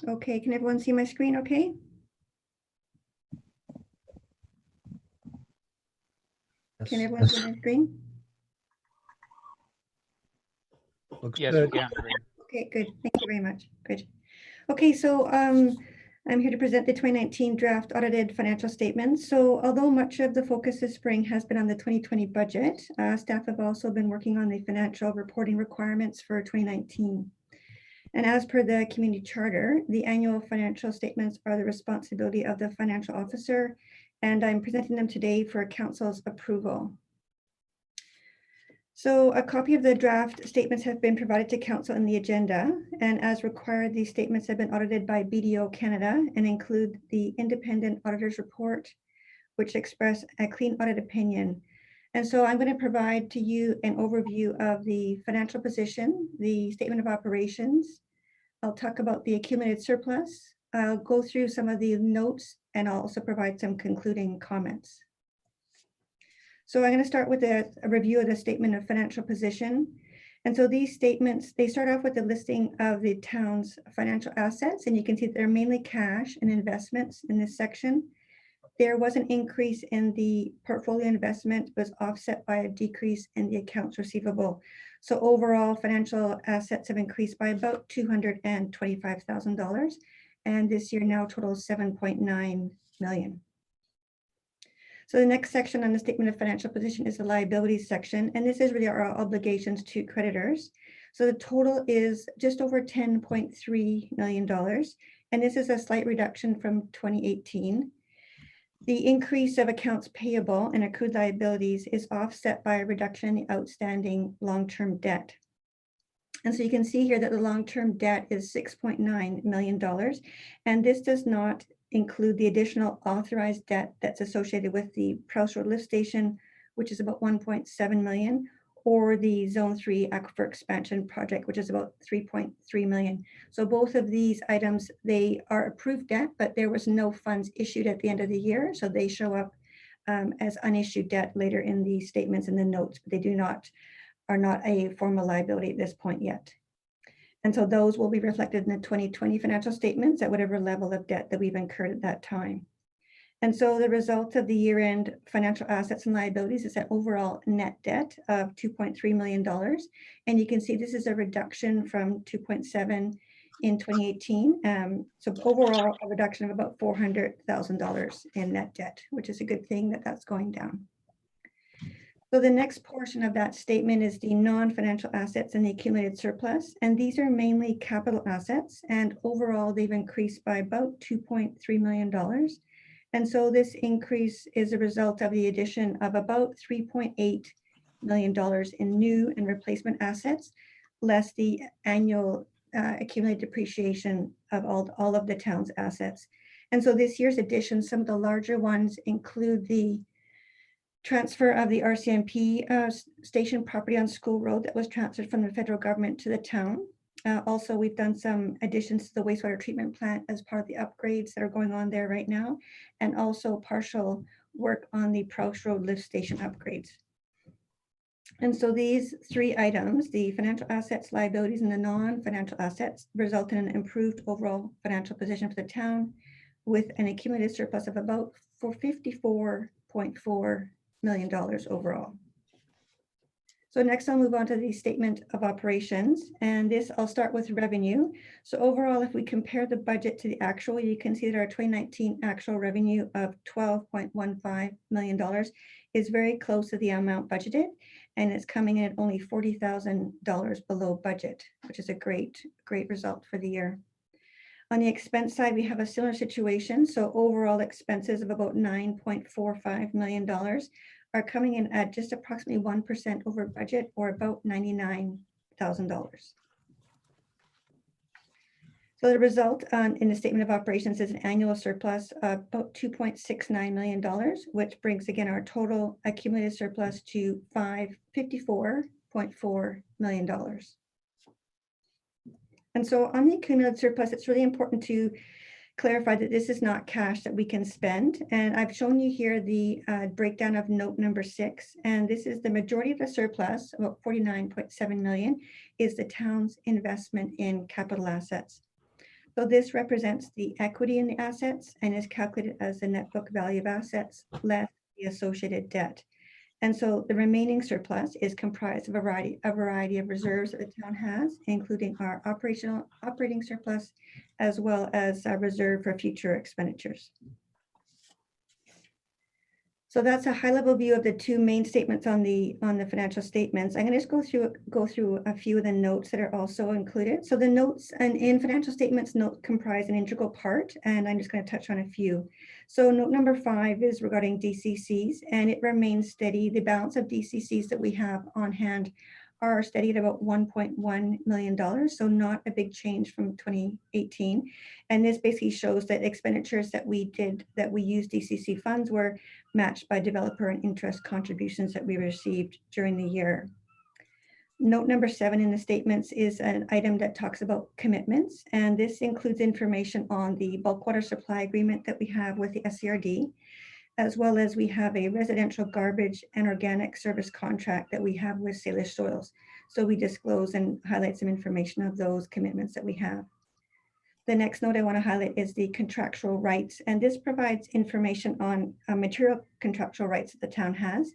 Okay, can everyone see my screen okay? Can everyone see my screen? Looks Yes, good. we can. Okay, good. Thank you very much. Good. Okay, so I'm here to present the 2019 draft audited financial statements. So although much of the focus this spring has been on the 2020 budget, staff have also been working on the financial reporting requirements for 2019. And as per the community charter, the annual financial statements are the responsibility of the financial officer, and I'm presenting them today for council's approval. So a copy of the draft statements have been provided to council in the agenda, and as required, these statements have been audited by BDO Canada and include the independent auditor's report, which express a clean audit opinion, And so I'm going to provide to you an overview of the financial position, the statement of operations. I'll talk about the accumulated surplus. I'll go through some of the notes and I'll also provide some concluding comments. So I'm going to start with a review of the statement of financial position. And so these statements, they start off with the listing of the town's financial assets, and you can see they're mainly cash and investments in this section. There was an increase in the portfolio investment, was offset by a decrease in the accounts receivable. So overall, financial assets have increased by about $225,000, and this year now totals $7.9 million. So the next section on the statement of financial position is the liabilities section, and this is really our obligations to creditors. So the total is just over $10.3 million, and this is a slight reduction from 2018. The increase of accounts payable and accrued liabilities is offset by a reduction in the outstanding long-term debt. And so you can see here that the long-term debt is $6.9 million, and this does not include the additional authorized debt that's associated with the Prowse Road Lift Station, which is about $1.7 million, or the Zone 3 Aquifer Expansion Project, which is about $3.3 million. So both of these items, they are approved debt, but there was no funds issued at the end of the year, so they show up as unissued debt later in the statements and the notes, but they are not a formal liability at this point yet. And so those will be reflected in the 2020 financial statements at whatever level of debt that we've incurred at that time. And so the result of the year-end financial assets and liabilities is that overall net debt of $2.3 million. And you can see this is a reduction from 2.7 in 2018. So overall, a reduction of about $400,000 in net debt, which is a good thing that that's going down. So the next portion of that statement is the non-financial assets and the accumulated surplus. And these are mainly capital assets. And overall, they've increased by about $2.3 million. And so this increase is a result of the addition of about $3.8 million in new and replacement assets, less the annual accumulated depreciation of all of the town's assets. And so this year's addition, some of the larger ones include the transfer of the RCMP station property on School Road that was transferred from the federal government to the town. Also, we've done some additions to the wastewater treatment plant as part of the upgrades that are going on there right now, and also partial work on the Prowse Road lift station upgrades. And so these three items, the financial assets, liabilities, and the non-financial assets, result in an improved overall financial position for the town with an accumulated surplus of about $54.4 million overall. So next I'll move on to the statement of operations, and this I'll start with revenue. So overall, if we compare the budget to the actual, you can see that our 2019 actual revenue of $12.15 million is very close to the amount budgeted, and it's coming in at only $40,000 below budget, which is a great result for the year. On the expense side, we have a similar situation. So overall expenses of about $9.45 million are coming in at just approximately 1% over budget, or about $99,000. So the result in the statement of operations is an annual surplus of about $2.69 million, which brings again our total accumulated surplus to $54.4 million. And so on the accumulated surplus, it's really important to clarify that this is not cash that we can spend. And I've shown you here the breakdown of note number 6. And this is the majority of the surplus, about $49.7 million, is the town's investment in capital assets. So this represents the equity in the assets and is calculated as the net book value of assets less the associated debt. And so the remaining surplus is comprised of a variety of reserves that the town has, including our operating surplus, as well as a reserve for future expenditures. So that's a high-level view of the two main statements on the financial statements. I'm going to just go through a few of the notes that are also included. So the notes in financial statements comprise an integral part, and I'm just going to touch on a few. So note number 5 is regarding DCCs, and it remains steady. The balance of DCCs that we have on hand are steady at about $1.1 million, so not a big change from 2018. And this basically shows that expenditures that we used DCC funds were matched by developer and interest contributions that we received during the year. Note number 7 in the statements is an item that talks about commitments, and this includes information on the bulk water supply agreement that we have with the SCRD, as well as we have a residential garbage and organic service contract that we have with Salish Soils. So we disclose and highlight some information of those commitments that we have. The next note I want to highlight is the contractual rights, and this provides information on material contractual rights that the town has.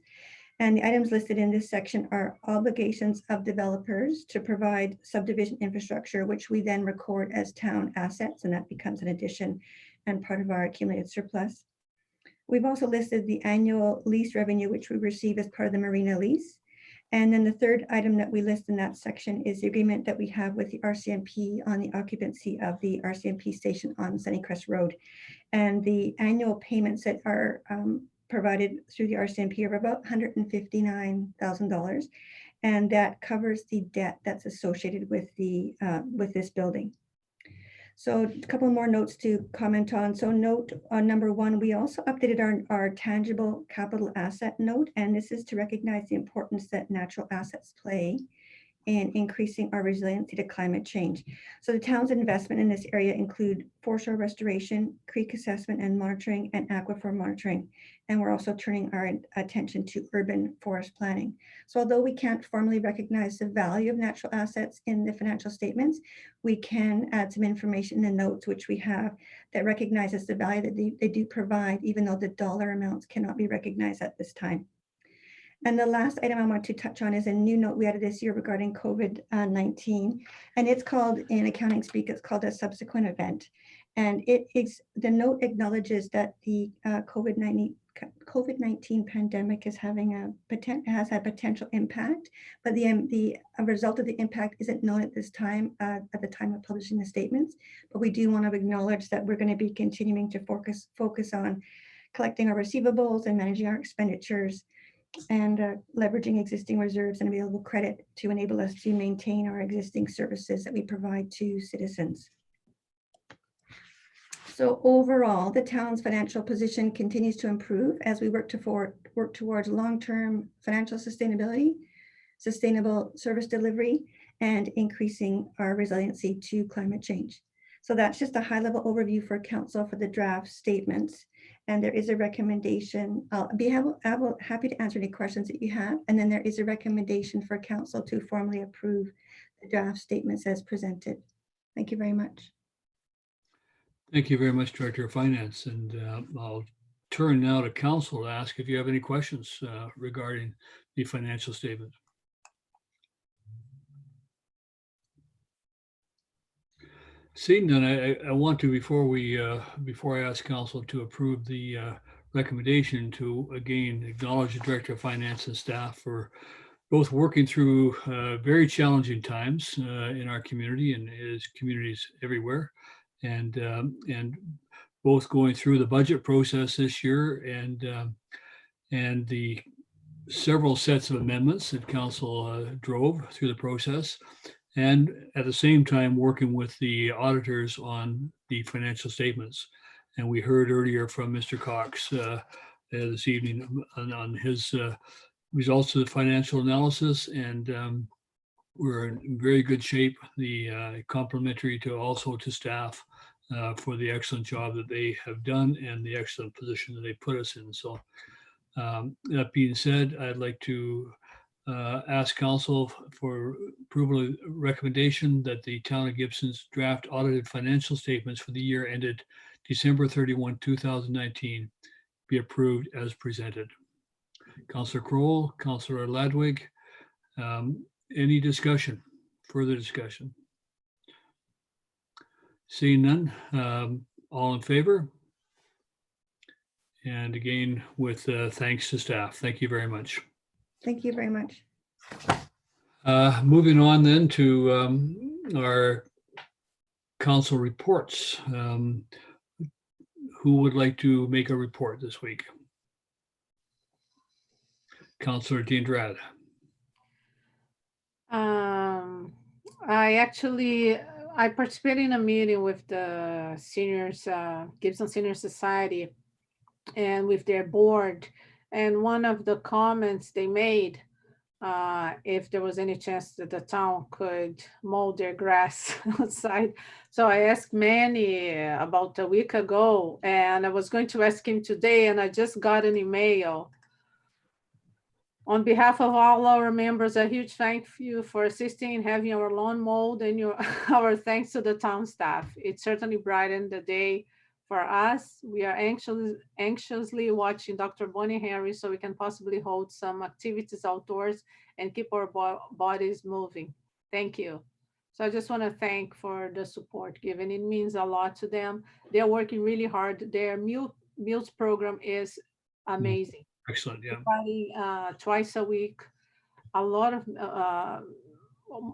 And the items listed in this section are obligations of developers to provide subdivision infrastructure, which we then record as town assets, and that becomes an addition and part of our accumulated surplus. We've also listed the annual lease revenue, which we receive as part of the marina lease. And then the third item that we list in that section is the agreement that we have with the RCMP on the occupancy of the RCMP station on Sunnycrest Road. And the annual payments that are provided through the RCMP are about $159,000, and that covers the debt that's associated with this building. So a couple more notes to comment on. So note number 1, we also updated our tangible capital asset note, and this is to recognize the importance that natural assets play in increasing our resiliency to climate change. So the town's investment in this area include foreshore restoration, creek assessment and monitoring, and aquifer monitoring. And we're also turning our attention to urban forest planning. So although we can't formally recognize the value of natural assets in the financial statements, we can add some information in the notes which we have that recognizes the value that they do provide, even though the dollar amounts cannot be recognized at this time. And the last item I want to touch on is a new note we added this year regarding COVID-19. And it's called, in accounting speak, it's called a subsequent event. And the note acknowledges that the COVID-19 pandemic is has had potential impact, but the result of the impact isn't known at this time, at the time of publishing the statements. But we do want to acknowledge that we're going to be continuing to focus on collecting our receivables and managing our expenditures, and leveraging existing reserves and available credit to enable us to maintain our existing services that we provide to citizens. So overall, the town's financial position continues to improve as we work towards long-term financial sustainability, sustainable service delivery, and increasing our resiliency to climate change. So that's just a high-level overview for council for the draft statements. And there is a recommendation. I'll be happy to answer any questions that you have. And then there is a recommendation for council to formally approve the draft statements as presented. Thank you very much. Thank you very much, Director of Finance. And I'll turn now to council to ask if you have any questions regarding the financial statement. Seeing none, I want to, before I ask council to approve the recommendation, to again acknowledge the Director of Finance and staff for both working through very challenging times in our community and as communities everywhere, and both going through the budget process this year and the several sets of amendments that council drove through the process, and at the same time working with the auditors on the financial statements. And we heard earlier from Mr. Cox this evening on his results of the financial analysis, and we're in very good shape. The complimentary to staff for the excellent job that they have done and the excellent position that they put us in. So that being said, I'd like to ask council for approval of recommendation that the town of Gibson's draft audited financial statements for the year ended December 31, 2019 be approved as presented. Councillor Kroll, Councillor Ladwig, any discussion, further discussion? Seeing none, all in favor? And again, with thanks to staff. Thank you very much. Thank you very much. Moving on then to our council reports. Who would like to make a report this week? Councillor Diendrad. I participated in a meeting with the seniors, Gibson Senior Society, and with their board. And one of the comments they made, if there was any chance that the town could mow their grass outside. So I asked Manny about a week ago, and I was going to ask him today, and I just got an email. On behalf of all our members, a huge thank you for assisting in having our lawn mowed, and our thanks to the town staff. It certainly brightened the day for us. We are anxiously watching Dr. Bonnie Henry so we can possibly hold some activities outdoors and keep our bodies moving. Thank you. So I just want to thank for the support given. It means a lot to them. They're working really hard. Their meals program is amazing. Excellent, yeah. Providing twice a week, a lot of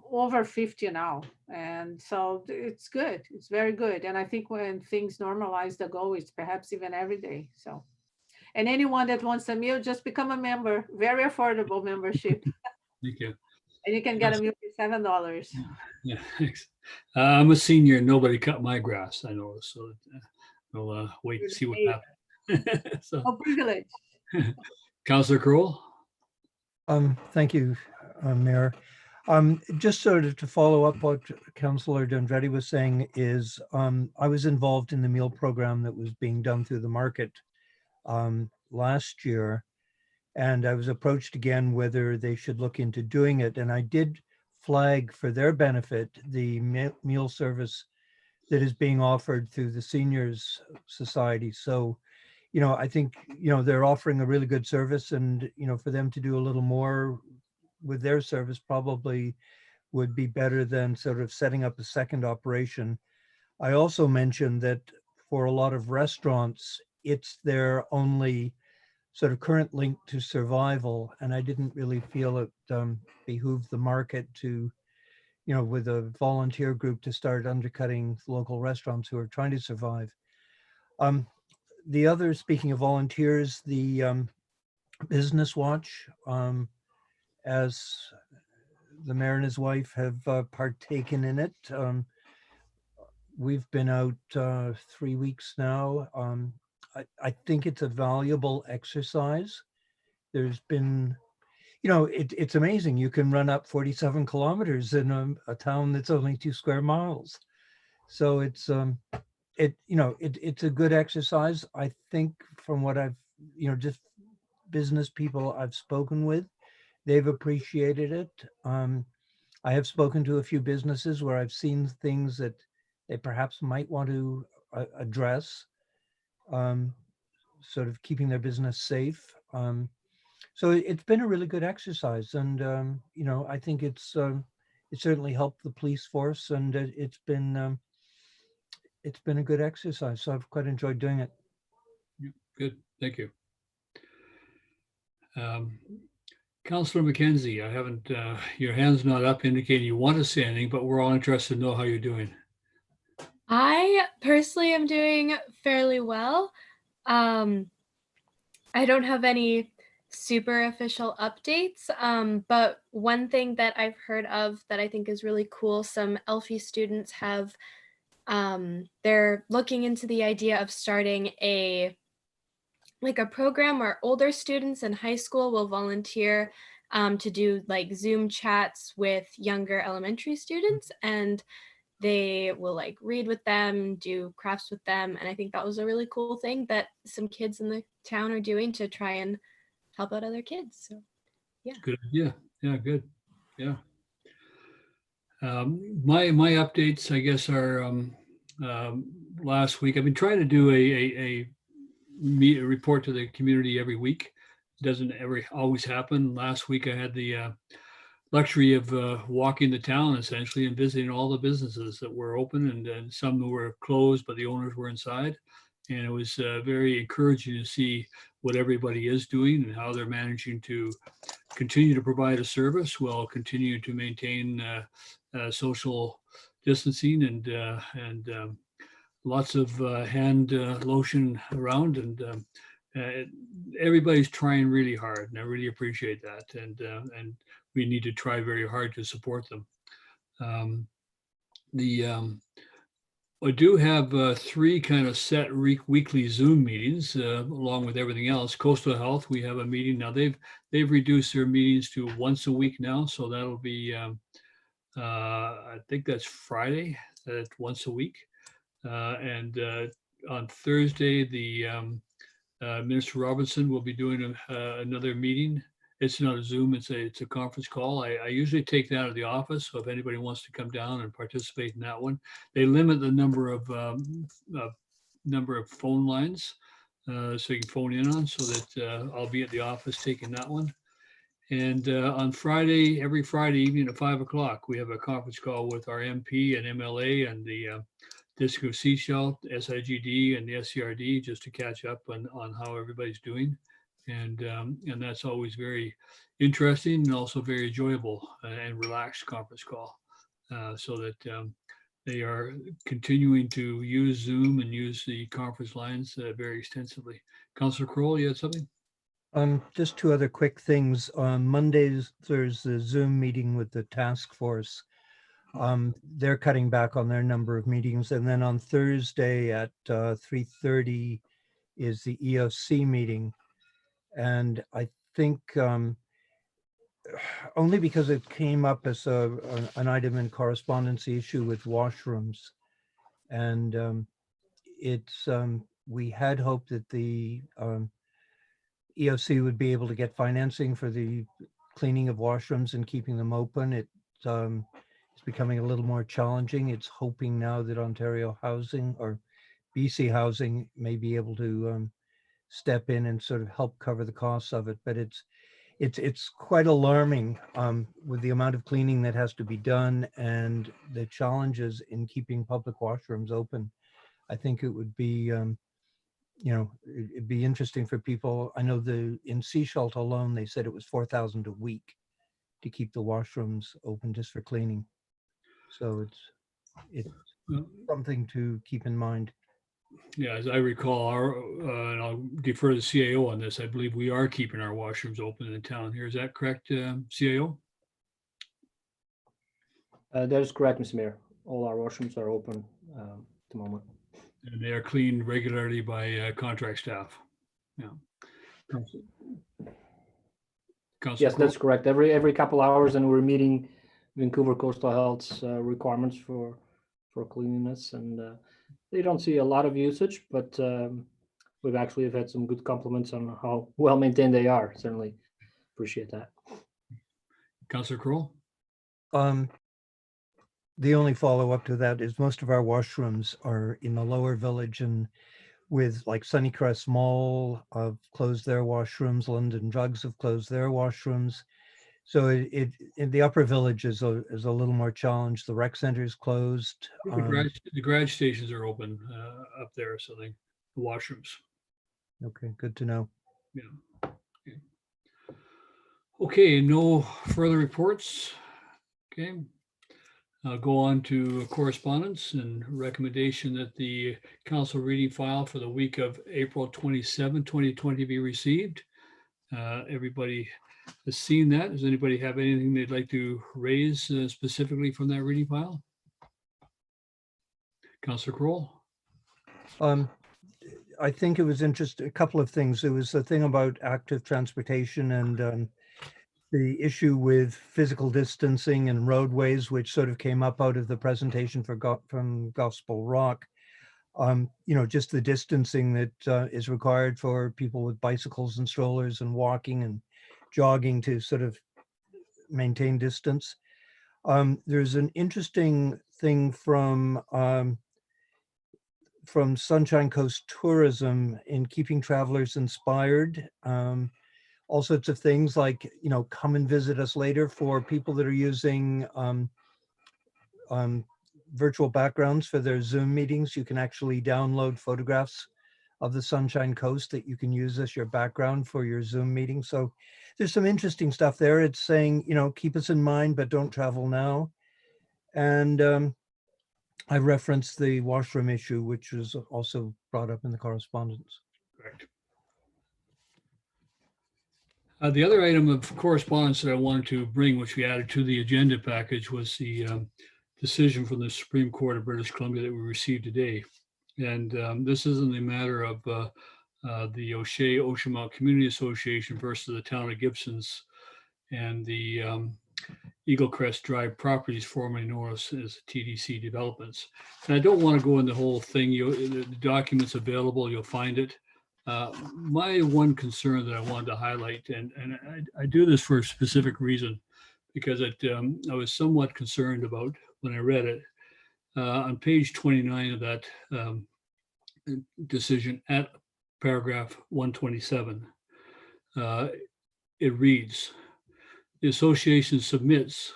over 50 now, and so it's good. It's very good, and I think when things normalize, the goal is perhaps even every day. So, and anyone that wants a meal, just become a member. Very affordable membership. Thank you. And you can get a meal for $7. Yeah, thanks. I'm a senior and nobody cut my grass, I know, so we'll wait to see what happens. So, Oh, privilege. Councillor Crowell? Thank you, Mayor. Just sort of to follow up what Councillor Dendretti was saying is I was involved in the meal program that was being done through the market last year, and I was approached again whether they should look into doing it, and I did flag for their benefit the meal service that is being offered through the Seniors Society. So, I think, they're offering a really good service, and, for them to do a little more with their service probably would be better than sort of setting up a second operation. I also mentioned that for a lot of restaurants, it's their only sort of current link to survival. And I didn't really feel it behooved the market to, with a volunteer group to start undercutting local restaurants who are trying to survive. The other, speaking of volunteers, the Business Watch, as the mayor and his wife have partaken in it. We've been out 3 weeks now. I think it's a valuable exercise. There's been, it's amazing. You can run up 47 kilometers in a town that's only 2 square miles. So it's it's a good exercise. I think from what I've, just business people I've spoken with, they've appreciated it. I have spoken to a few businesses where I've seen things that they perhaps might want to address, sort of keeping their business safe. So it's been a really good exercise, and I think it certainly helped the police force, and it's been a good exercise. So I've quite enjoyed doing it. Good, thank you. Councillor McKenzie, I haven't, your hand's not up indicating you want to say anything, but we're all interested to know how you're doing. I personally am doing fairly well. I don't have any super official updates, but one thing that I've heard of that I think is really cool, some Elfie students have, they're looking into the idea of starting a program where older students in high school will volunteer to do like Zoom chats with younger elementary students, and they will like read with them, do crafts with them. And I think that was a really cool thing that some kids in the town are doing to try and help out other kids. So yeah. Good idea. Yeah, good. Yeah. My updates, I guess, are last week. I've been trying to do a report to the community every week. It doesn't ever always happen. Last week I had the luxury of walking the town essentially and visiting all the businesses that were open, and some that were closed, but the owners were inside. And it was very encouraging to see what everybody is doing and how they're managing to continue to provide a service while continuing to maintain social distancing and lots of hand lotion around, and everybody's trying really hard, and I really appreciate that. And we need to try very hard to support them. I do have 3 kind of set weekly Zoom meetings along with everything else. Coastal Health, we have a meeting now. They've reduced their meetings to once a week now, so that'll be I think that's Friday. That's once a week, and on Thursday the Minister Robinson will be doing another meeting. It's not a Zoom, it's a conference call. I usually take that out of the office, so if anybody wants to come down and participate in that one. They limit the number of phone lines, so you can phone in on, so that I'll be at the office taking that one. And on Friday, every Friday evening at 5 o'clock, we have a conference call with our MP and MLA and the District of Sechelt, SIGD, and the SCRD, just to catch up on how everybody's doing. And that's always very interesting and also very enjoyable and relaxed conference call, so that they are continuing to use Zoom and use the conference lines very extensively. Councillor Crowell, you had something? Just 2 other quick things. On Mondays, there's a Zoom meeting with the task force. They're cutting back on their number of meetings. And then on Thursday at 3:30 is the EOC meeting. And I think only because it came up as an item in correspondence issue with washrooms. And we had hoped that the EOC would be able to get financing for the cleaning of washrooms and keeping them open. It's becoming a little more challenging. It's hoping now that Ontario Housing or BC Housing may be able to step in and sort of help cover the costs of it. But it's quite alarming with the amount of cleaning that has to be done and the challenges in keeping public washrooms open. I think it would be it'd be interesting for people. I know in Sechelt alone, they said it was $4,000 a week to keep the washrooms open just for cleaning. So it's something to keep in mind. Yeah, as I recall, and I'll defer to the CAO on this, I believe we are keeping our washrooms open in the town here. Is that correct, CAO? That is correct, Mr. Mayor. All our washrooms are open at the moment. And they are cleaned regularly by contract staff. Yeah. Yes, that's correct. Every couple hours, and we're meeting Vancouver Coastal Health's requirements for cleanliness, and they don't see a lot of usage, but we've actually had some good compliments on how well maintained they are. Certainly appreciate that. Councillor Crowell? The only follow-up to that is most of our washrooms are in the lower village, and with like Sunnycrest Mall have closed their washrooms, London Drugs have closed their washrooms. So it in the upper village is a little more challenged. The rec center is closed. The garage stations are open up there, so the washrooms. Okay, good to know. Yeah. Okay, no further reports. Okay. I'll go on to correspondence and recommendation that the council reading file for the week of April 27, 2020 be received. Everybody has seen that. Does anybody have anything they'd like to raise specifically from that reading file? Councillor Crowell? I think it was interesting, a couple of things. There was a thing about active transportation and the issue with physical distancing and roadways, which sort of came up out of the presentation from Gospel Rock. Just the distancing that is required for people with bicycles and strollers and walking and jogging to sort of maintain distance. There's an interesting thing from Sunshine Coast Tourism in keeping travelers inspired. All sorts of things like, come and visit us later for people that are using virtual backgrounds for their Zoom meetings. You can actually download photographs of the Sunshine Coast that you can use as your background for your Zoom meeting. So there's some interesting stuff there. It's saying, keep us in mind, but don't travel now. And I referenced the washroom issue, which was also brought up in the correspondence. Correct. The other item of correspondence that I wanted to bring, which we added to the agenda package, was the decision from the Supreme Court of British Columbia that we received today. And this isn't a matter of the O'Shea Ocean Mount Community Association versus the town of Gibsons and the Eagle Crest Drive properties, formerly known as TDC Developments. And I don't want to go in the whole thing. The document's available, you'll find it. My one concern that I wanted to highlight, and I do this for a specific reason, because I was somewhat concerned about when I read it. On page 29 of that decision at paragraph 127, it reads, the association submits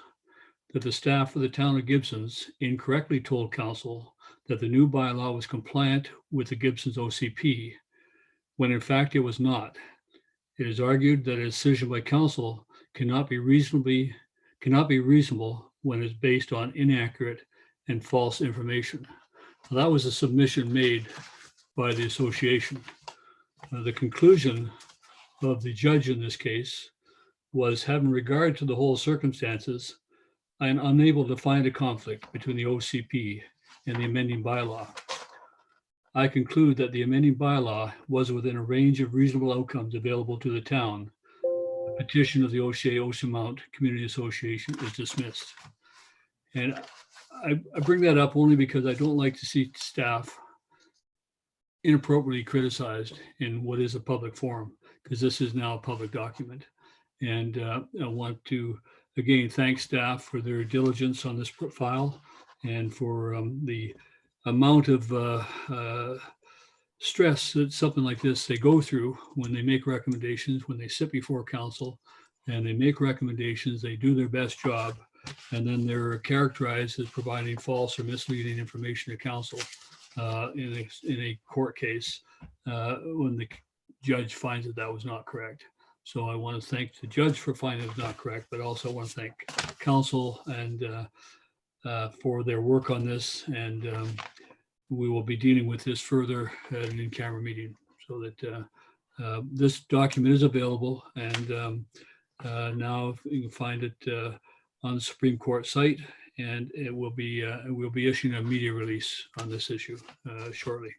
that the staff of the town of Gibsons incorrectly told council that the new bylaw was compliant with the Gibsons OCP, when in fact it was not. It is argued that a decision by council cannot be reasonable when it's based on inaccurate and false information. Now, that was a submission made by the association. The conclusion of the judge in this case was, having regard to the whole circumstances, I am unable to find a conflict between the OCP and the amending bylaw. I conclude that the amending bylaw was within a range of reasonable outcomes available to the town. The petition of the O'Shea Ocean Mount Community Association is dismissed. And I bring that up only because I don't like to see staff inappropriately criticized in what is a public forum, because this is now a public document. And I want to, again, thank staff for their diligence on this file and for the amount of stress that something like this they go through when they make recommendations, when they sit before council and they make recommendations, they do their best job, and then they're characterized as providing false or misleading information to council in a court case when the judge finds that that was not correct. So I want to thank the judge for finding it not correct, but also want to thank council and for their work on this. And we will be dealing with this further at an in-camera meeting, so that this document is available. And now you can find it on the Supreme Court site, and it will be we'll be issuing a media release on this issue shortly.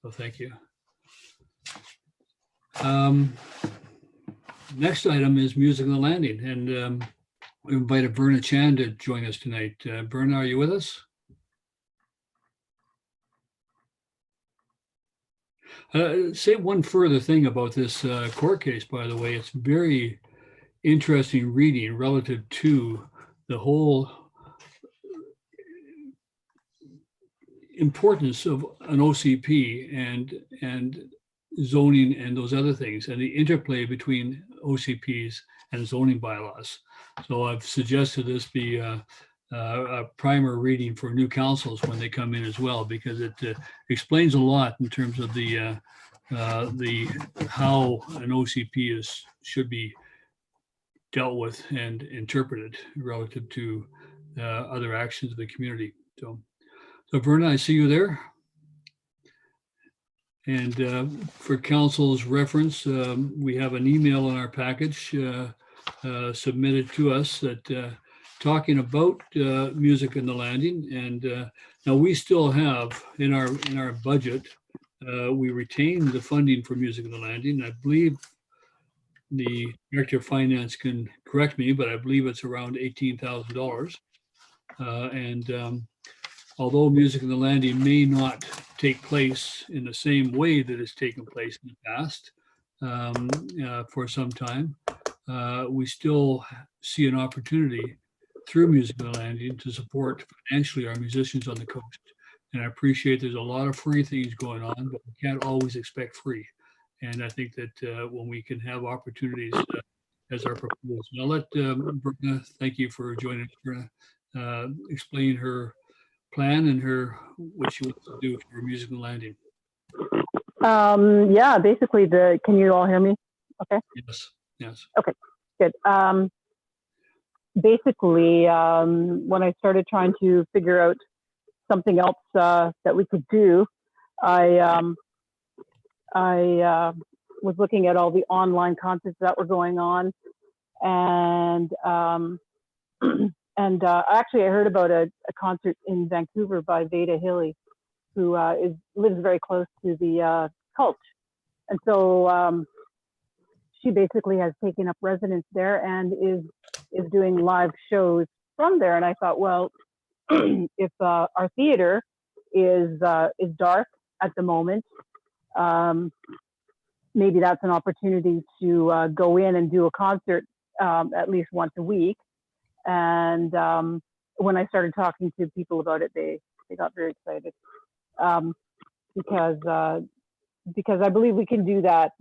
So thank you. Next item is Music on the Landing, and we invited Verna Chan to join us tonight. Verna, are you with us? Say one further thing about this court case, by the way. It's very interesting reading relative to the whole importance of an OCP and zoning and those other things, and the interplay between OCPs and zoning bylaws. So I've suggested this be a primer reading for new councils when they come in as well, because it explains a lot in terms of the how an OCP should be dealt with and interpreted relative to other actions of the community. So Verna, I see you there. And for council's reference, we have an email in our package submitted to us that talking about Music on the Landing. And now we still have in our budget, we retain the funding for Music on the Landing. I believe the Director of Finance can correct me, but I believe it's around $18,000. And although Music on the Landing may not take place in the same way that it's taken place in the past for some time, we still see an opportunity through Music on the Landing to support financially our musicians on the coast. And I appreciate there's a lot of free things going on, but we can't always expect free. And I think that when we can have opportunities as our proposal. I'll let Berna, thank you for joining us, Berna, explain her plan and what she wants to do for Music on the Landing. Yeah, basically can you all hear me? Okay. Yes. Okay, good. Basically, when I started trying to figure out something else that we could do, I was looking at all the online concerts that were going on, and Actually, I heard about a concert in Vancouver by Veda Hilly, who lives very close to the cult. And so she basically has taken up residence there and is doing live shows from there. And I thought, well, if our theater is dark at the moment, maybe that's an opportunity to go in and do a concert at least once a week. And when I started talking to people about it, they got very excited because I believe we can do that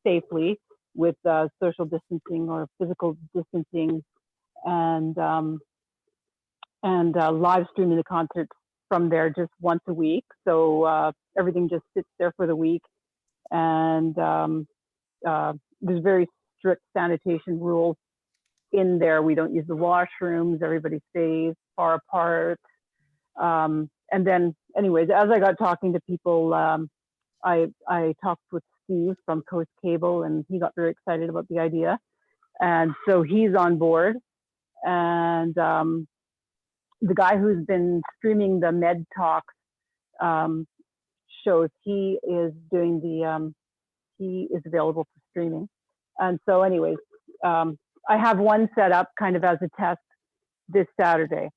safely with social distancing or physical distancing, and live streaming the concerts from there just once a week. So everything just sits there for the week, and there's very strict sanitation rules in there. We don't use the washrooms. Everybody stays far apart. And then, anyways, as I got talking to people, I talked with Steve from Coast Cable, and he got very excited about the idea. And so he's on board. And the guy who's been streaming the Med Talk shows, he is doing he is available for streaming. And so anyways, I have one set up kind of as a test this Saturday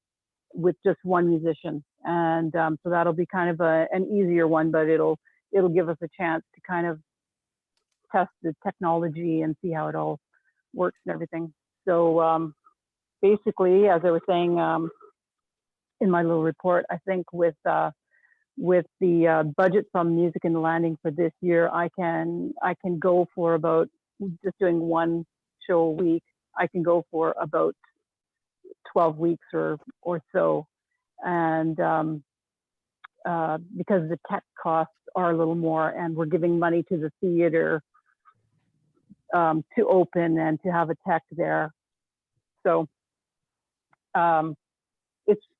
with just one musician. And so that'll be kind of an easier one, but it'll give us a chance to kind of test the technology and see how it all works and everything. So basically, as I was saying in my little report, I think with the budget from Music in the Landing for this year, I can go for about, just doing one show a week, I can go for about 12 weeks or so. And because the tech costs are a little more, and we're giving money to the theater to open and to have a tech there. So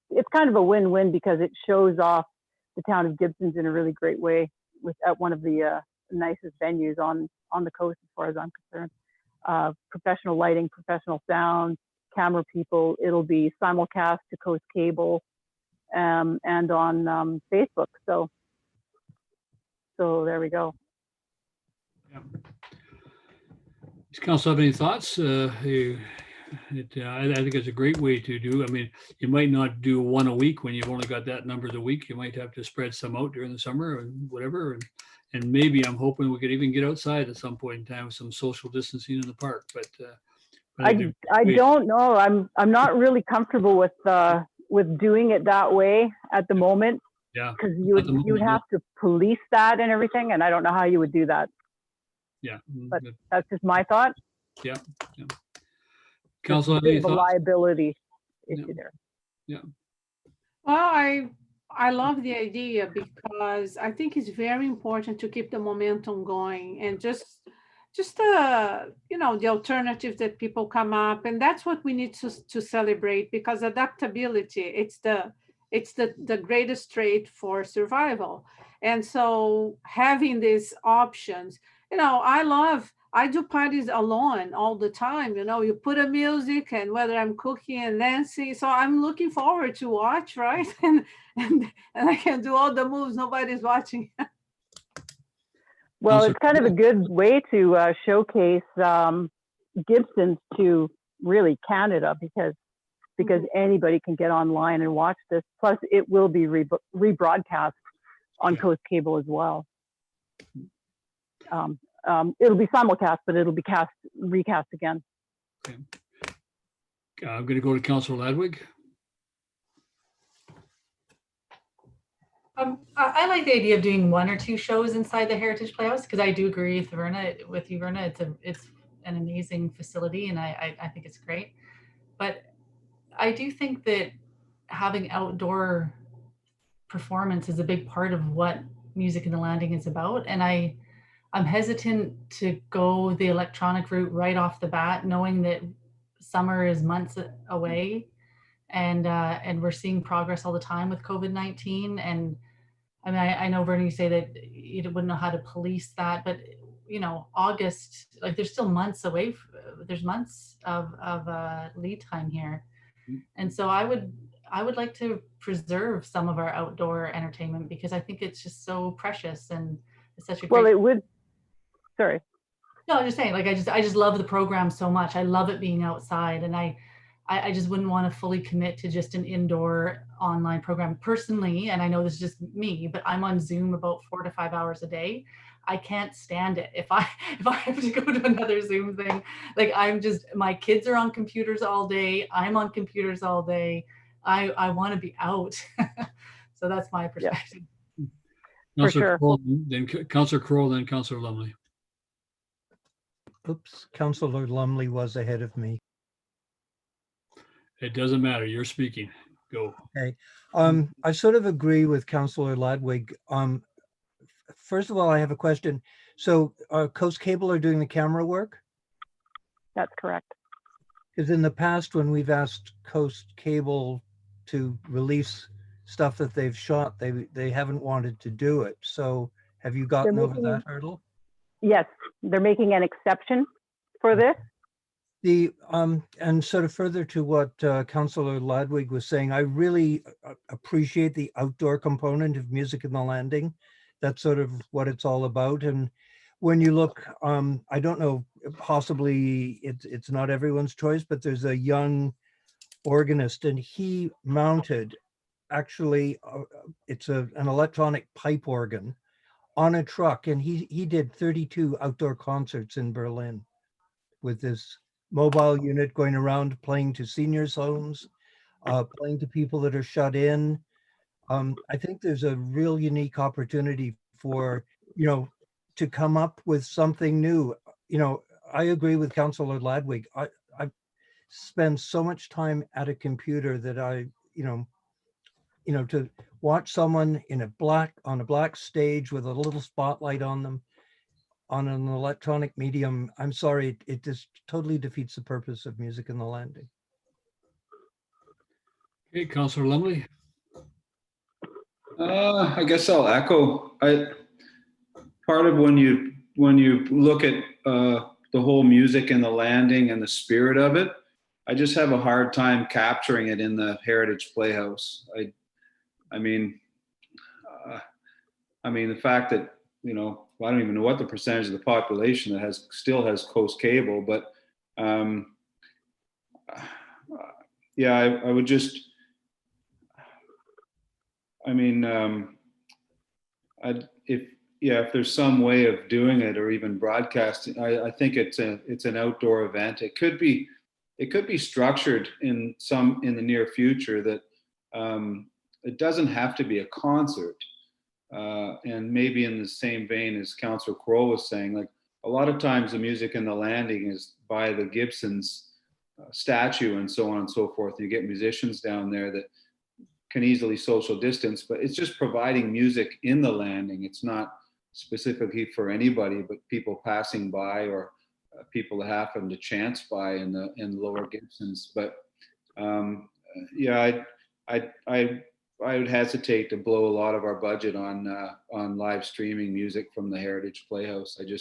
it's kind of a win-win, because it shows off the town of Gibsons in a really great way at one of the nicest venues on the coast, as far as I'm concerned. Professional lighting, professional sound, camera people. It'll be simulcast to Coast Cable and on Facebook. So there we go. Yeah. Does council have any thoughts? I think it's a great way to do. I mean, you might not do one a week when you've only got that numbers a week. You might have to spread some out during the summer and whatever. And maybe I'm hoping we could even get outside at some point in time with some social distancing in the park. But I don't know. I'm not really comfortable with doing it that way at the moment. Yeah. Because you would have to police that and everything, and I don't know how you would do that. Yeah. But that's just my thought. Yeah. Yeah. Council, have There's any a thoughts? liability issue there. Yeah. Well, I love the idea, because I think it's very important to keep the momentum going, and just the alternatives that people come up, and that's what we need to celebrate, because adaptability, it's the greatest trait for survival. And so having these options, I do parties alone all the time. You put a music, and whether I'm cooking and dancing, so I'm looking forward to watch, right? And I can do all the moves, nobody's watching. Well, it's kind of a good way to showcase Gibsons to really Canada, because anybody can get online and watch this. Plus, it will be rebroadcast on Coast Cable as well. It'll be simulcast, but it'll be recast again. Okay. I'm going to go to Councillor Ladwig. I like the idea of doing one or two shows inside the Heritage Playhouse, because I do agree with you, Verna. It's an amazing facility, and I think it's great. But I do think that having outdoor performance is a big part of what Music in the Landing is about. And I'm hesitant to go the electronic route right off the bat, knowing that summer is months away, and we're seeing progress all the time with COVID-19. And I mean, I know, Verna, you say that you wouldn't know how to police that, but August, like, there's still months away. There's months of lead time here. And so I would like to preserve some of our outdoor entertainment because I think it's just so precious and it's such a great. Well, it would. Sorry. No, I'm just saying, like, I just love the program so much. I love it being outside, and I just wouldn't want to fully commit to just an indoor online program personally. And I know this is just me, but I'm on Zoom about 4 to 5 hours a day. I can't stand it. If I have to go to another Zoom thing, like my kids are on computers all day. I'm on computers all day. I want to be out. So that's my perspective. Yeah. Councillor Kroll, then Councillor Kroll, then Councillor Lumley. Oops, Councillor Lumley was ahead of me. It doesn't matter. You're speaking. Go. Okay. I sort of agree with Councillor Ladwig. First of all, I have a question. So Coast Cable are doing the camera work? That's correct. Because in the past, when we've asked Coast Cable to release stuff that they've shot, they haven't wanted to do it. So have you gotten over that hurdle? Yes, they're making an exception for this. And sort of further to what Councillor Ladwig was saying, I really appreciate the outdoor component of Music in the Landing. That's sort of what it's all about. And when you look, I don't know, possibly it's not everyone's choice, but there's a young organist and he mounted, actually, it's an electronic pipe organ on a truck, and he did 32 outdoor concerts in Berlin with this mobile unit going around playing to seniors' homes, playing to people that are shut in. I think there's a real unique opportunity for, to come up with something new. I agree with Councillor Ladwig. I spend so much time at a computer that to watch someone on a black stage with a little spotlight on them on an electronic medium, I'm sorry, it just totally defeats the purpose of Music in the Landing. Okay, Councillor Lumley. I guess I'll echo. Part of when you look at the whole Music in the Landing and the spirit of it, I just have a hard time capturing it in the Heritage Playhouse. I mean, the fact that, I don't even know what the percentage of the population that still has Coast Cable, but yeah, I would just, if there's some way of doing it or even broadcasting, I think it's an outdoor event. It could be structured in the near future that it doesn't have to be a concert. And maybe in the same vein as Councillor Kroll was saying, like a lot of times the Music in the Landing is by the Gibsons statue and so on and so forth. You get musicians down there that can easily social distance, but it's just providing music in the landing. It's not specifically for anybody, but people passing by or people that happen to chance by in Lower Gibsons. But yeah, I would hesitate to blow a lot of our budget on live streaming music from the Heritage Playhouse. The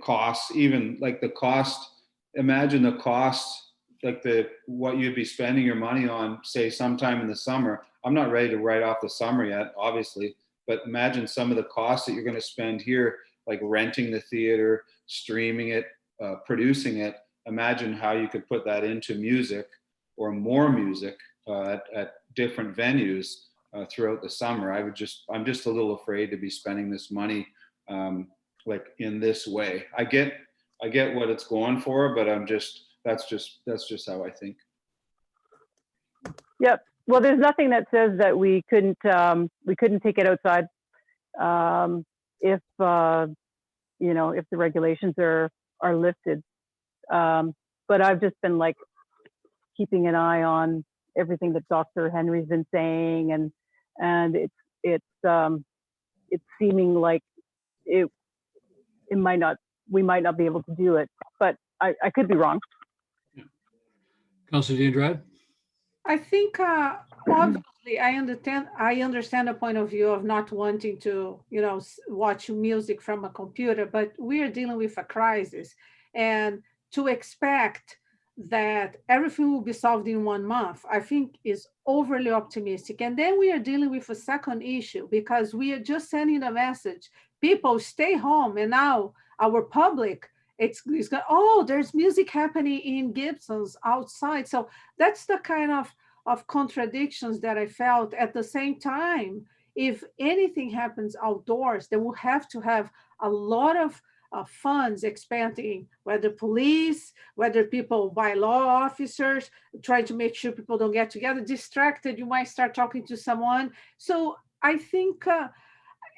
costs, even like the cost, imagine the cost, like what you'd be spending your money on, say sometime in the summer. I'm not ready to write off the summer yet, obviously, but imagine some of the costs that you're going to spend here, like renting the theater, streaming it, producing it. Imagine how you could put that into music or more music at different venues throughout the summer. I'm just a little afraid to be spending this money like in this way. I get what it's going for, but that's just how I think. Yep. Well, there's nothing that says that we couldn't take it outside if if the regulations are lifted. But I've just been like keeping an eye on everything that Dr. Henry's been saying, and it's seeming like we might not be able to do it, but I could be wrong. Yeah. Councillor D'Andrade? I think obviously I understand the point of view of not wanting to, watch music from a computer, but we are dealing with a crisis, and to expect that everything will be solved in 1 month, I think is overly optimistic. And then we are dealing with a second issue because we are just sending a message, people stay home, and now our public, it's going, oh, there's music happening in Gibsons outside. So that's the kind of contradictions that I felt. At the same time, if anything happens outdoors, then we'll have to have a lot of funds expanding, whether police, whether people, by law officers, trying to make sure people don't get together, distracted, you might start talking to someone. So I think,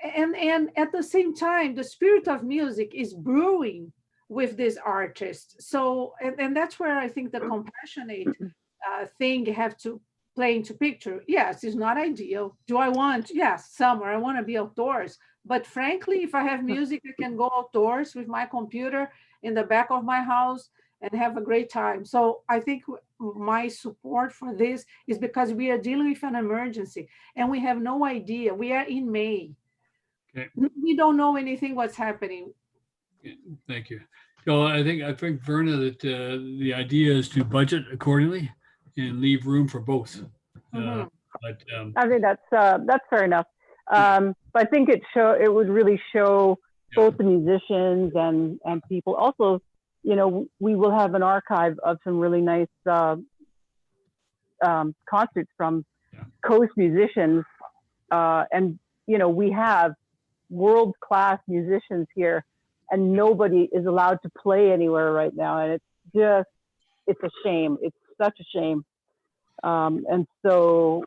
and at the same time, the spirit of music is brewing with these artists. So, and that's where I think the compassionate thing have to play into picture. Yes, it's not ideal. Do I want, yes, summer, I want to be outdoors. But frankly, if I have music, I can go outdoors with my computer in the back of my house and have a great time. So I think my support for this is because we are dealing with an emergency and we have no idea. We are in May. Okay. We don't know anything what's happening. Thank you. So I think Verna, that the idea is to budget accordingly and leave room for both. Mhm. But I think that's fair enough. But I think it would really show both the musicians and people. Also, you know, we will have an archive of some really nice concerts from coast musicians, and you know, we have world-class musicians here, and nobody is allowed to play anywhere right now, and it's a shame. It's such a shame. And so,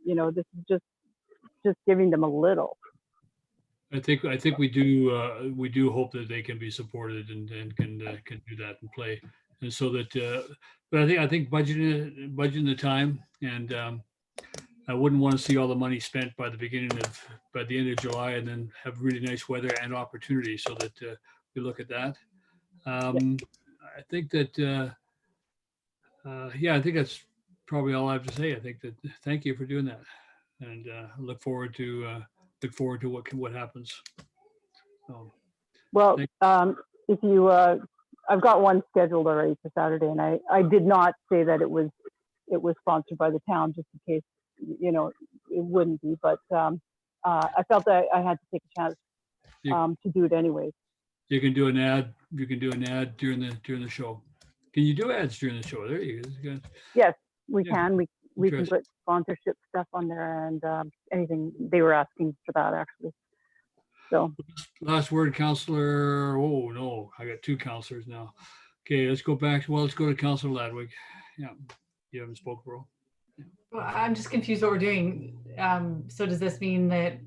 you know, this is just giving them a little. I think we do hope that they can be supported and can do that and play, and so that. But I think budgeting the time, and I wouldn't want to see all the money spent by the end of July, and then have really nice weather and opportunity. So that we look at that. I think that. Yeah, I think that's probably all I have to say. I think that thank you for doing that, and look forward to what happens. So, well, if you, I've got one scheduled already for Saturday, and I did not say that it was sponsored by the town, just in case, you know, it wouldn't be. But I felt that I had to take a chance to do it anyway. You can do an ad. You can do an ad during the show. Can you do ads during the show? There you go. Yes, we can. We can put sponsorship stuff on there, and anything they were asking for that, actually. So last word, Councillor. Oh no, I got two councillors now. Okay, let's go back. Well, let's go to Councillor Ladwig. Yeah, you haven't spoken, bro. Yeah. Well, I'm just confused what we're doing. So does this mean that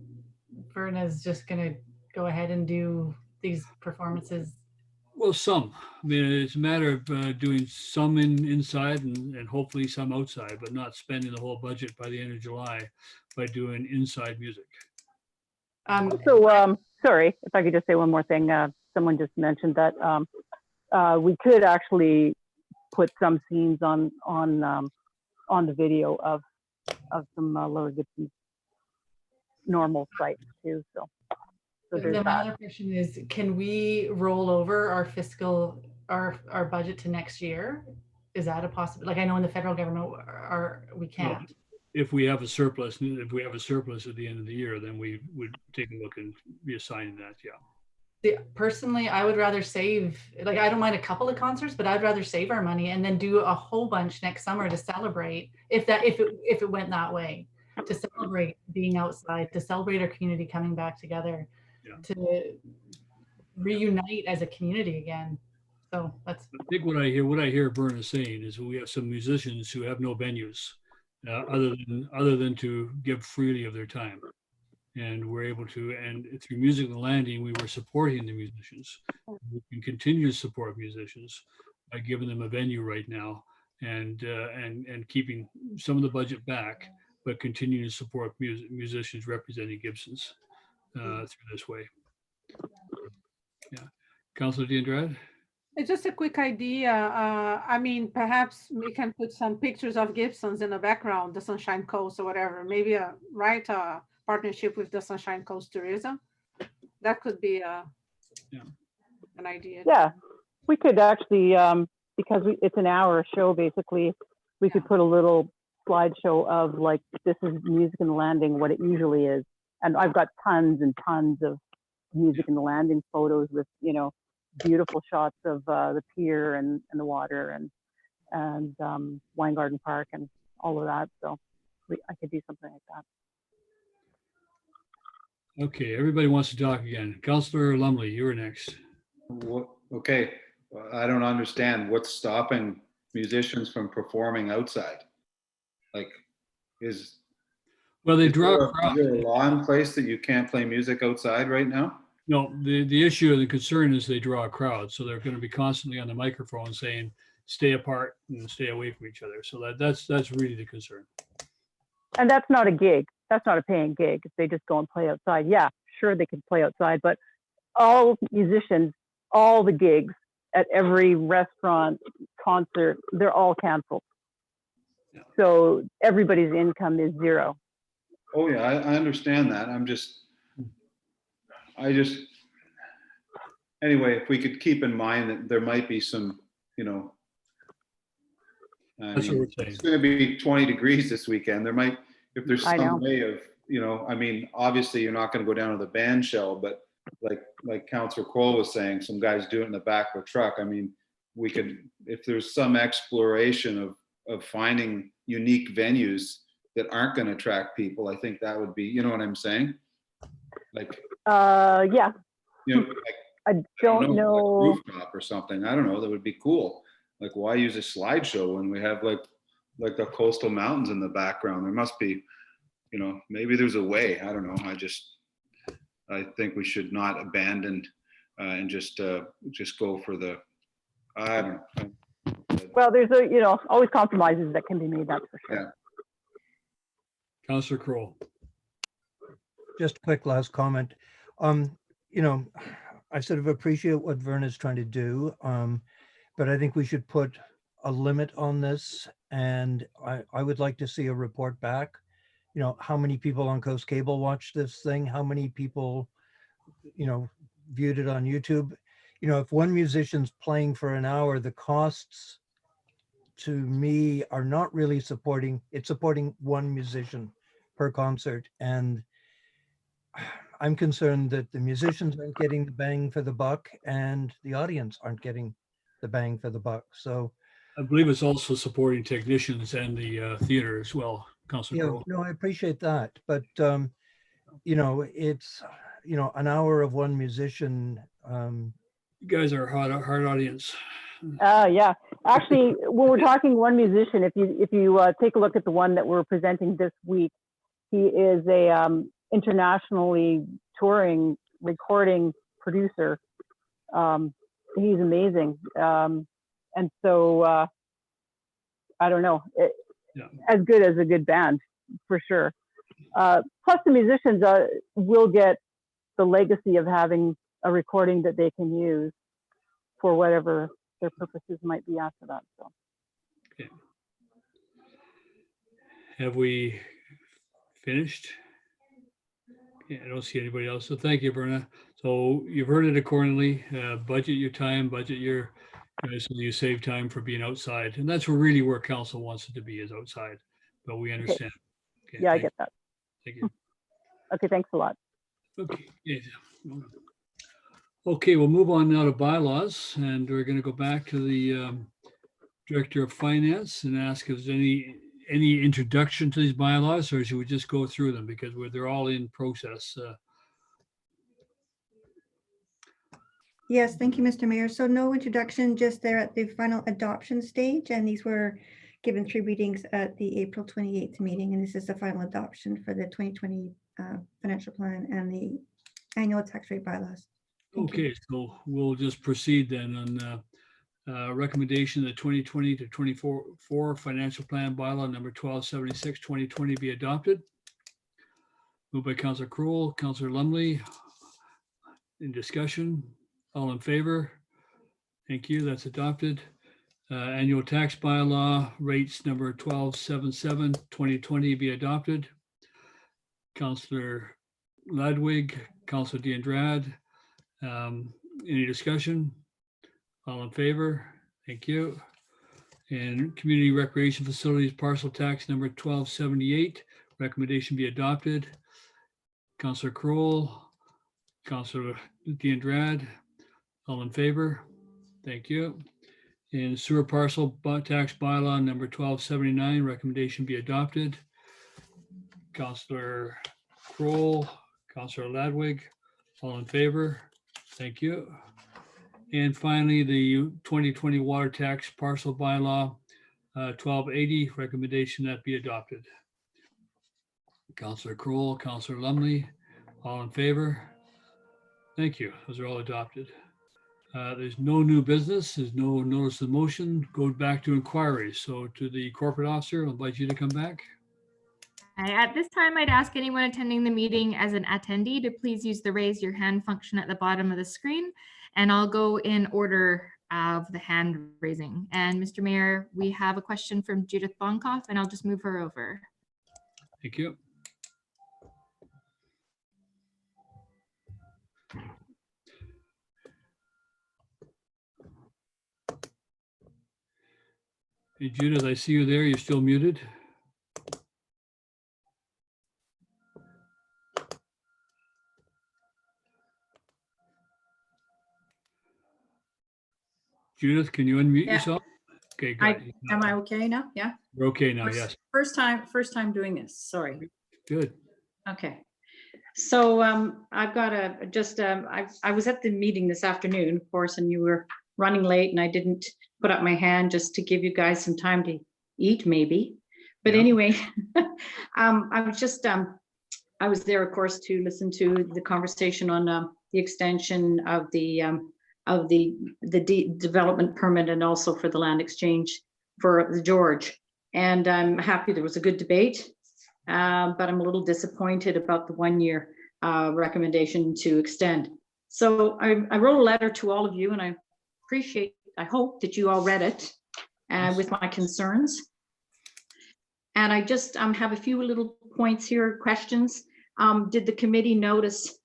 Verna's just going to go ahead and do these performances? Well, some. I mean, it's a matter of doing some inside and hopefully some outside, but not spending the whole budget by the end of July by doing inside music. So, sorry, if I could just say one more thing. Someone just mentioned that we could actually put some scenes on the video of some Lower Gibsons normal sites too. So then my other question is, can we roll over our budget to next year? Is that a possibility? Like, I know in the federal government we can't. Well, if we have a surplus at the end of the year, then we would take a look and reassign that. Yeah. Personally, I would rather save, like, I don't mind a couple of concerts, but I'd rather save our money and then do a whole bunch next summer to celebrate, if it went that way, to celebrate being outside, to celebrate our community coming back together, to reunite as a community again. So that's. I think what I hear Verna saying is we have some musicians who have no venues other than to give freely of their time. And we're able to, and through Music and Landing, we were supporting the musicians. We can continue to support musicians by giving them a venue right now, and keeping some of the budget back, but continuing to support musicians representing Gibsons through this way. Yeah, Councillor D'Andrade. It's just a quick idea. I mean, perhaps we can put some pictures of Gibsons in the background, the Sunshine Coast or whatever. Maybe a partnership with the Sunshine Coast Tourism. That could be an idea. Yeah, We could actually, because it's an hour show, basically, we could put a little slideshow of like, this is Music in the Landing, what it usually is. And I've got tons and tons of Music in the Landing photos with, you know, beautiful shots of the pier and the water and Wine Garden Park and all of that. So I could do something like that. Okay, everybody wants to talk again. Councillor Lumley, you're next. Okay, I don't understand what's stopping musicians from performing outside. Like, well, they is draw there a crowd. Is there a law in place that you can't play music outside right now? No, the issue or the concern is they draw a crowd, so they're going to be constantly on the microphone saying, "Stay apart and stay away from each other." So that's really the concern. And that's not a gig. That's not a paying gig. If they just go and play outside, yeah, sure they can play outside, but all musicians, all the gigs at every restaurant, concert, they're all canceled. Yeah. So everybody's income is zero. Oh yeah, I understand that. Anyway, if we could keep in mind that there might be some, you know, That's what we're saying. it's going to be 20 degrees this weekend. There might, if there's some way of, you know, I mean, obviously you're not going to go down to the band shell, but like Councillor Cole was saying, some guys do it in the back of a truck. I mean, we could, if there's some exploration of finding unique venues that aren't going to attract people, I think that would be, you know what I'm saying? Like, yeah. You know, like, I don't know. Like rooftop or something. I don't know. That would be cool. Like, why use a slideshow when we have like the coastal mountains in the background? There must be, you know, maybe there's a way. I don't know. I think we should not abandon and just go for the. I don't know. Well, there's always compromises that can be made. That's for sure. Yeah. Councillor Kroll. Just a quick last comment. You know, I sort of appreciate what Vern is trying to do, but I think we should put a limit on this. And I would like to see a report back. You know, how many people on Coast Cable watched this thing? How many people, you know, viewed it on YouTube? You know, if one musician's playing for an hour, the costs to me are not really supporting one musician per concert. And I'm concerned that the musicians aren't getting the bang for the buck and the audience aren't getting the bang for the buck. So I believe it's also supporting technicians and the theater as well, Councillor Kroll. No, I appreciate that. But, you know, it's, you know, an hour of one musician. You guys are a hard audience. Yeah, actually, when we're talking one musician, if you take a look at the one that we're presenting this week, he is a internationally touring recording producer. He's amazing, and so I don't know, as good as a good band for sure. Plus, the musicians will get the legacy of having a recording that they can use for whatever their purposes might be after that. So, okay. Have we finished? Okay, I don't see anybody else. So thank you, Berna. So you've heard it accordingly. Budget your time, budget your, so you save time for being outside, and that's really where council wants it to be, is outside. But we understand. Okay. Yeah, I get that. Thank you. Okay, thanks a lot. Okay. Yeah. Okay, we'll move on now to bylaws, and we're going to go back to the Director of Finance and ask if there's any introduction to these bylaws, or should we just go through them because they're all in process? Yes, thank you, Mr. Mayor. So no introduction, just they're at the final adoption stage, and these were given 3 readings at the April 28th meeting, and this is the final adoption for the 2020 financial plan and the annual tax rate bylaws. Okay, so we'll just proceed then on recommendation of the 2020 to 24 financial plan bylaw number 1276 2020 be adopted. Moved by Councillor Kroll, Councillor Lumley. In discussion, all in favor? Thank you, that's adopted. Annual tax bylaw rates number 1277 2020 be adopted. Councillor Ladwig, Councillor D'Andrade. Any discussion? All in favor? Thank you. And community recreation facilities parcel tax number 1278, recommendation be adopted. Councillor Kroll, Councillor Diandrad, all in favor? Thank you. And sewer parcel tax bylaw number 1279, recommendation be adopted. Councillor Kroll, Councillor Ladwig, all in favor? Thank you. And finally, the 2020 water tax parcel bylaw 1280, recommendation that be adopted. Councillor Kroll, Councillor Lumley, all in favor? Thank you. Those are all adopted. There's no new business. There's no notice of motion. Go back to inquiries. So to the corporate officer, I'll invite you to come back. At this time, I'd ask anyone attending the meeting as an attendee to please use the raise your hand function at the bottom of the screen, and I'll go in order of the hand raising. And Mr. Mayor, we have a question from Judith Bonkoff, and I'll just move her over. Thank you. Hey, Judith, I see you there. You're still muted. Judith, can you unmute yourself? Okay, good. Am I okay now? Yeah. We're okay now, yes. First time doing this. Sorry. Good. Okay. So I've got I was at the meeting this afternoon, of course, and you were running late, and I didn't put up my hand just to give you guys some time to eat, maybe. But anyway, I was there, of course, to listen to the conversation on the extension of the development permit, and also for the land exchange for the George. And I'm happy there was a good debate, but I'm a little disappointed about the 1 year recommendation to extend. So I wrote a letter to all of you, and I hope that you all read it with my concerns. And I just have a few little points here, questions. Did the committee notice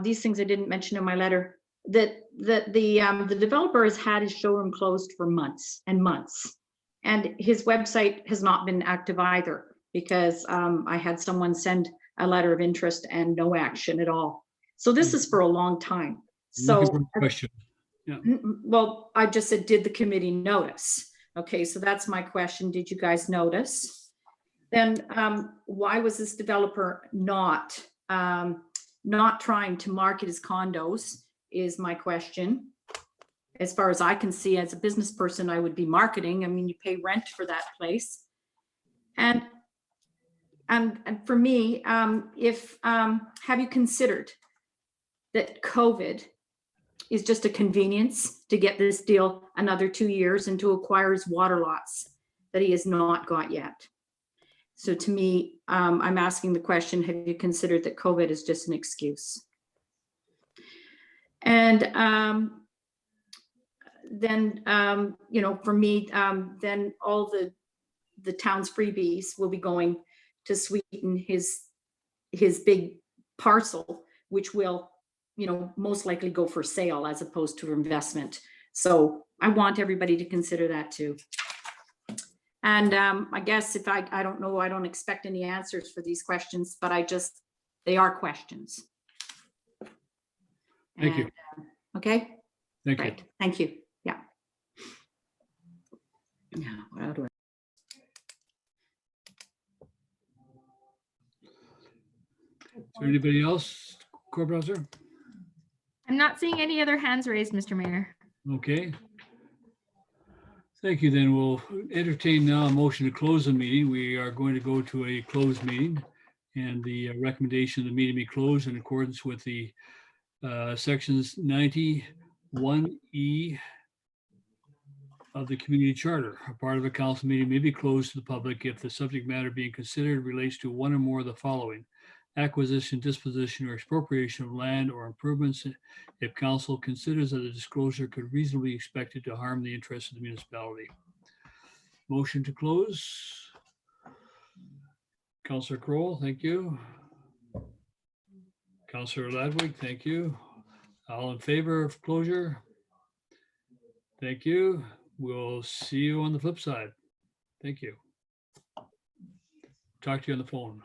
these things I didn't mention in my letter, that the developer has had his showroom closed for months and months, and his website has not been active either, because I had someone send a letter of interest and no action at all. So this is for a long time. So question. Yeah. Well, I just said, did the committee notice? Okay, so that's my question. Did you guys notice? Then why was this developer not trying to market his condos is my question. As far as I can see, as a business person, I would be marketing. I mean, you pay rent for that place. And for me, have you considered that COVID is just a convenience to get this deal another 2 years and to acquire his water lots that he has not got yet? So to me, I'm asking the question, have you considered that COVID is just an excuse? And then, for me, then all the town's freebies will be going to sweeten his big parcel, which will, most likely go for sale as opposed to investment. So I want everybody to consider that too. And I guess if I don't know, I don't expect any answers for these questions, but they are questions. Thank you. Okay. Thank you. Thank you. Yeah. Now, how do I? Is there anybody else, corporate officer? I'm not seeing any other hands raised, Mr. Mayor. Okay. Thank you. Then we'll entertain now a motion to close the meeting. We are going to go to a closed meeting, and the recommendation of the meeting be closed in accordance with the sections 91E of the community charter. A part of a council meeting may be closed to the public if the subject matter being considered relates to one or more of the following: acquisition, disposition, or expropriation of land or improvements, if council considers that the disclosure could reasonably be expected to harm the interests of the municipality. Motion to close. Councillor Kroll, thank you. Councillor Ladwig, thank you. All in favor of closure? Thank you. We'll see you on the flip side. Thank you. Talk to you on the phone.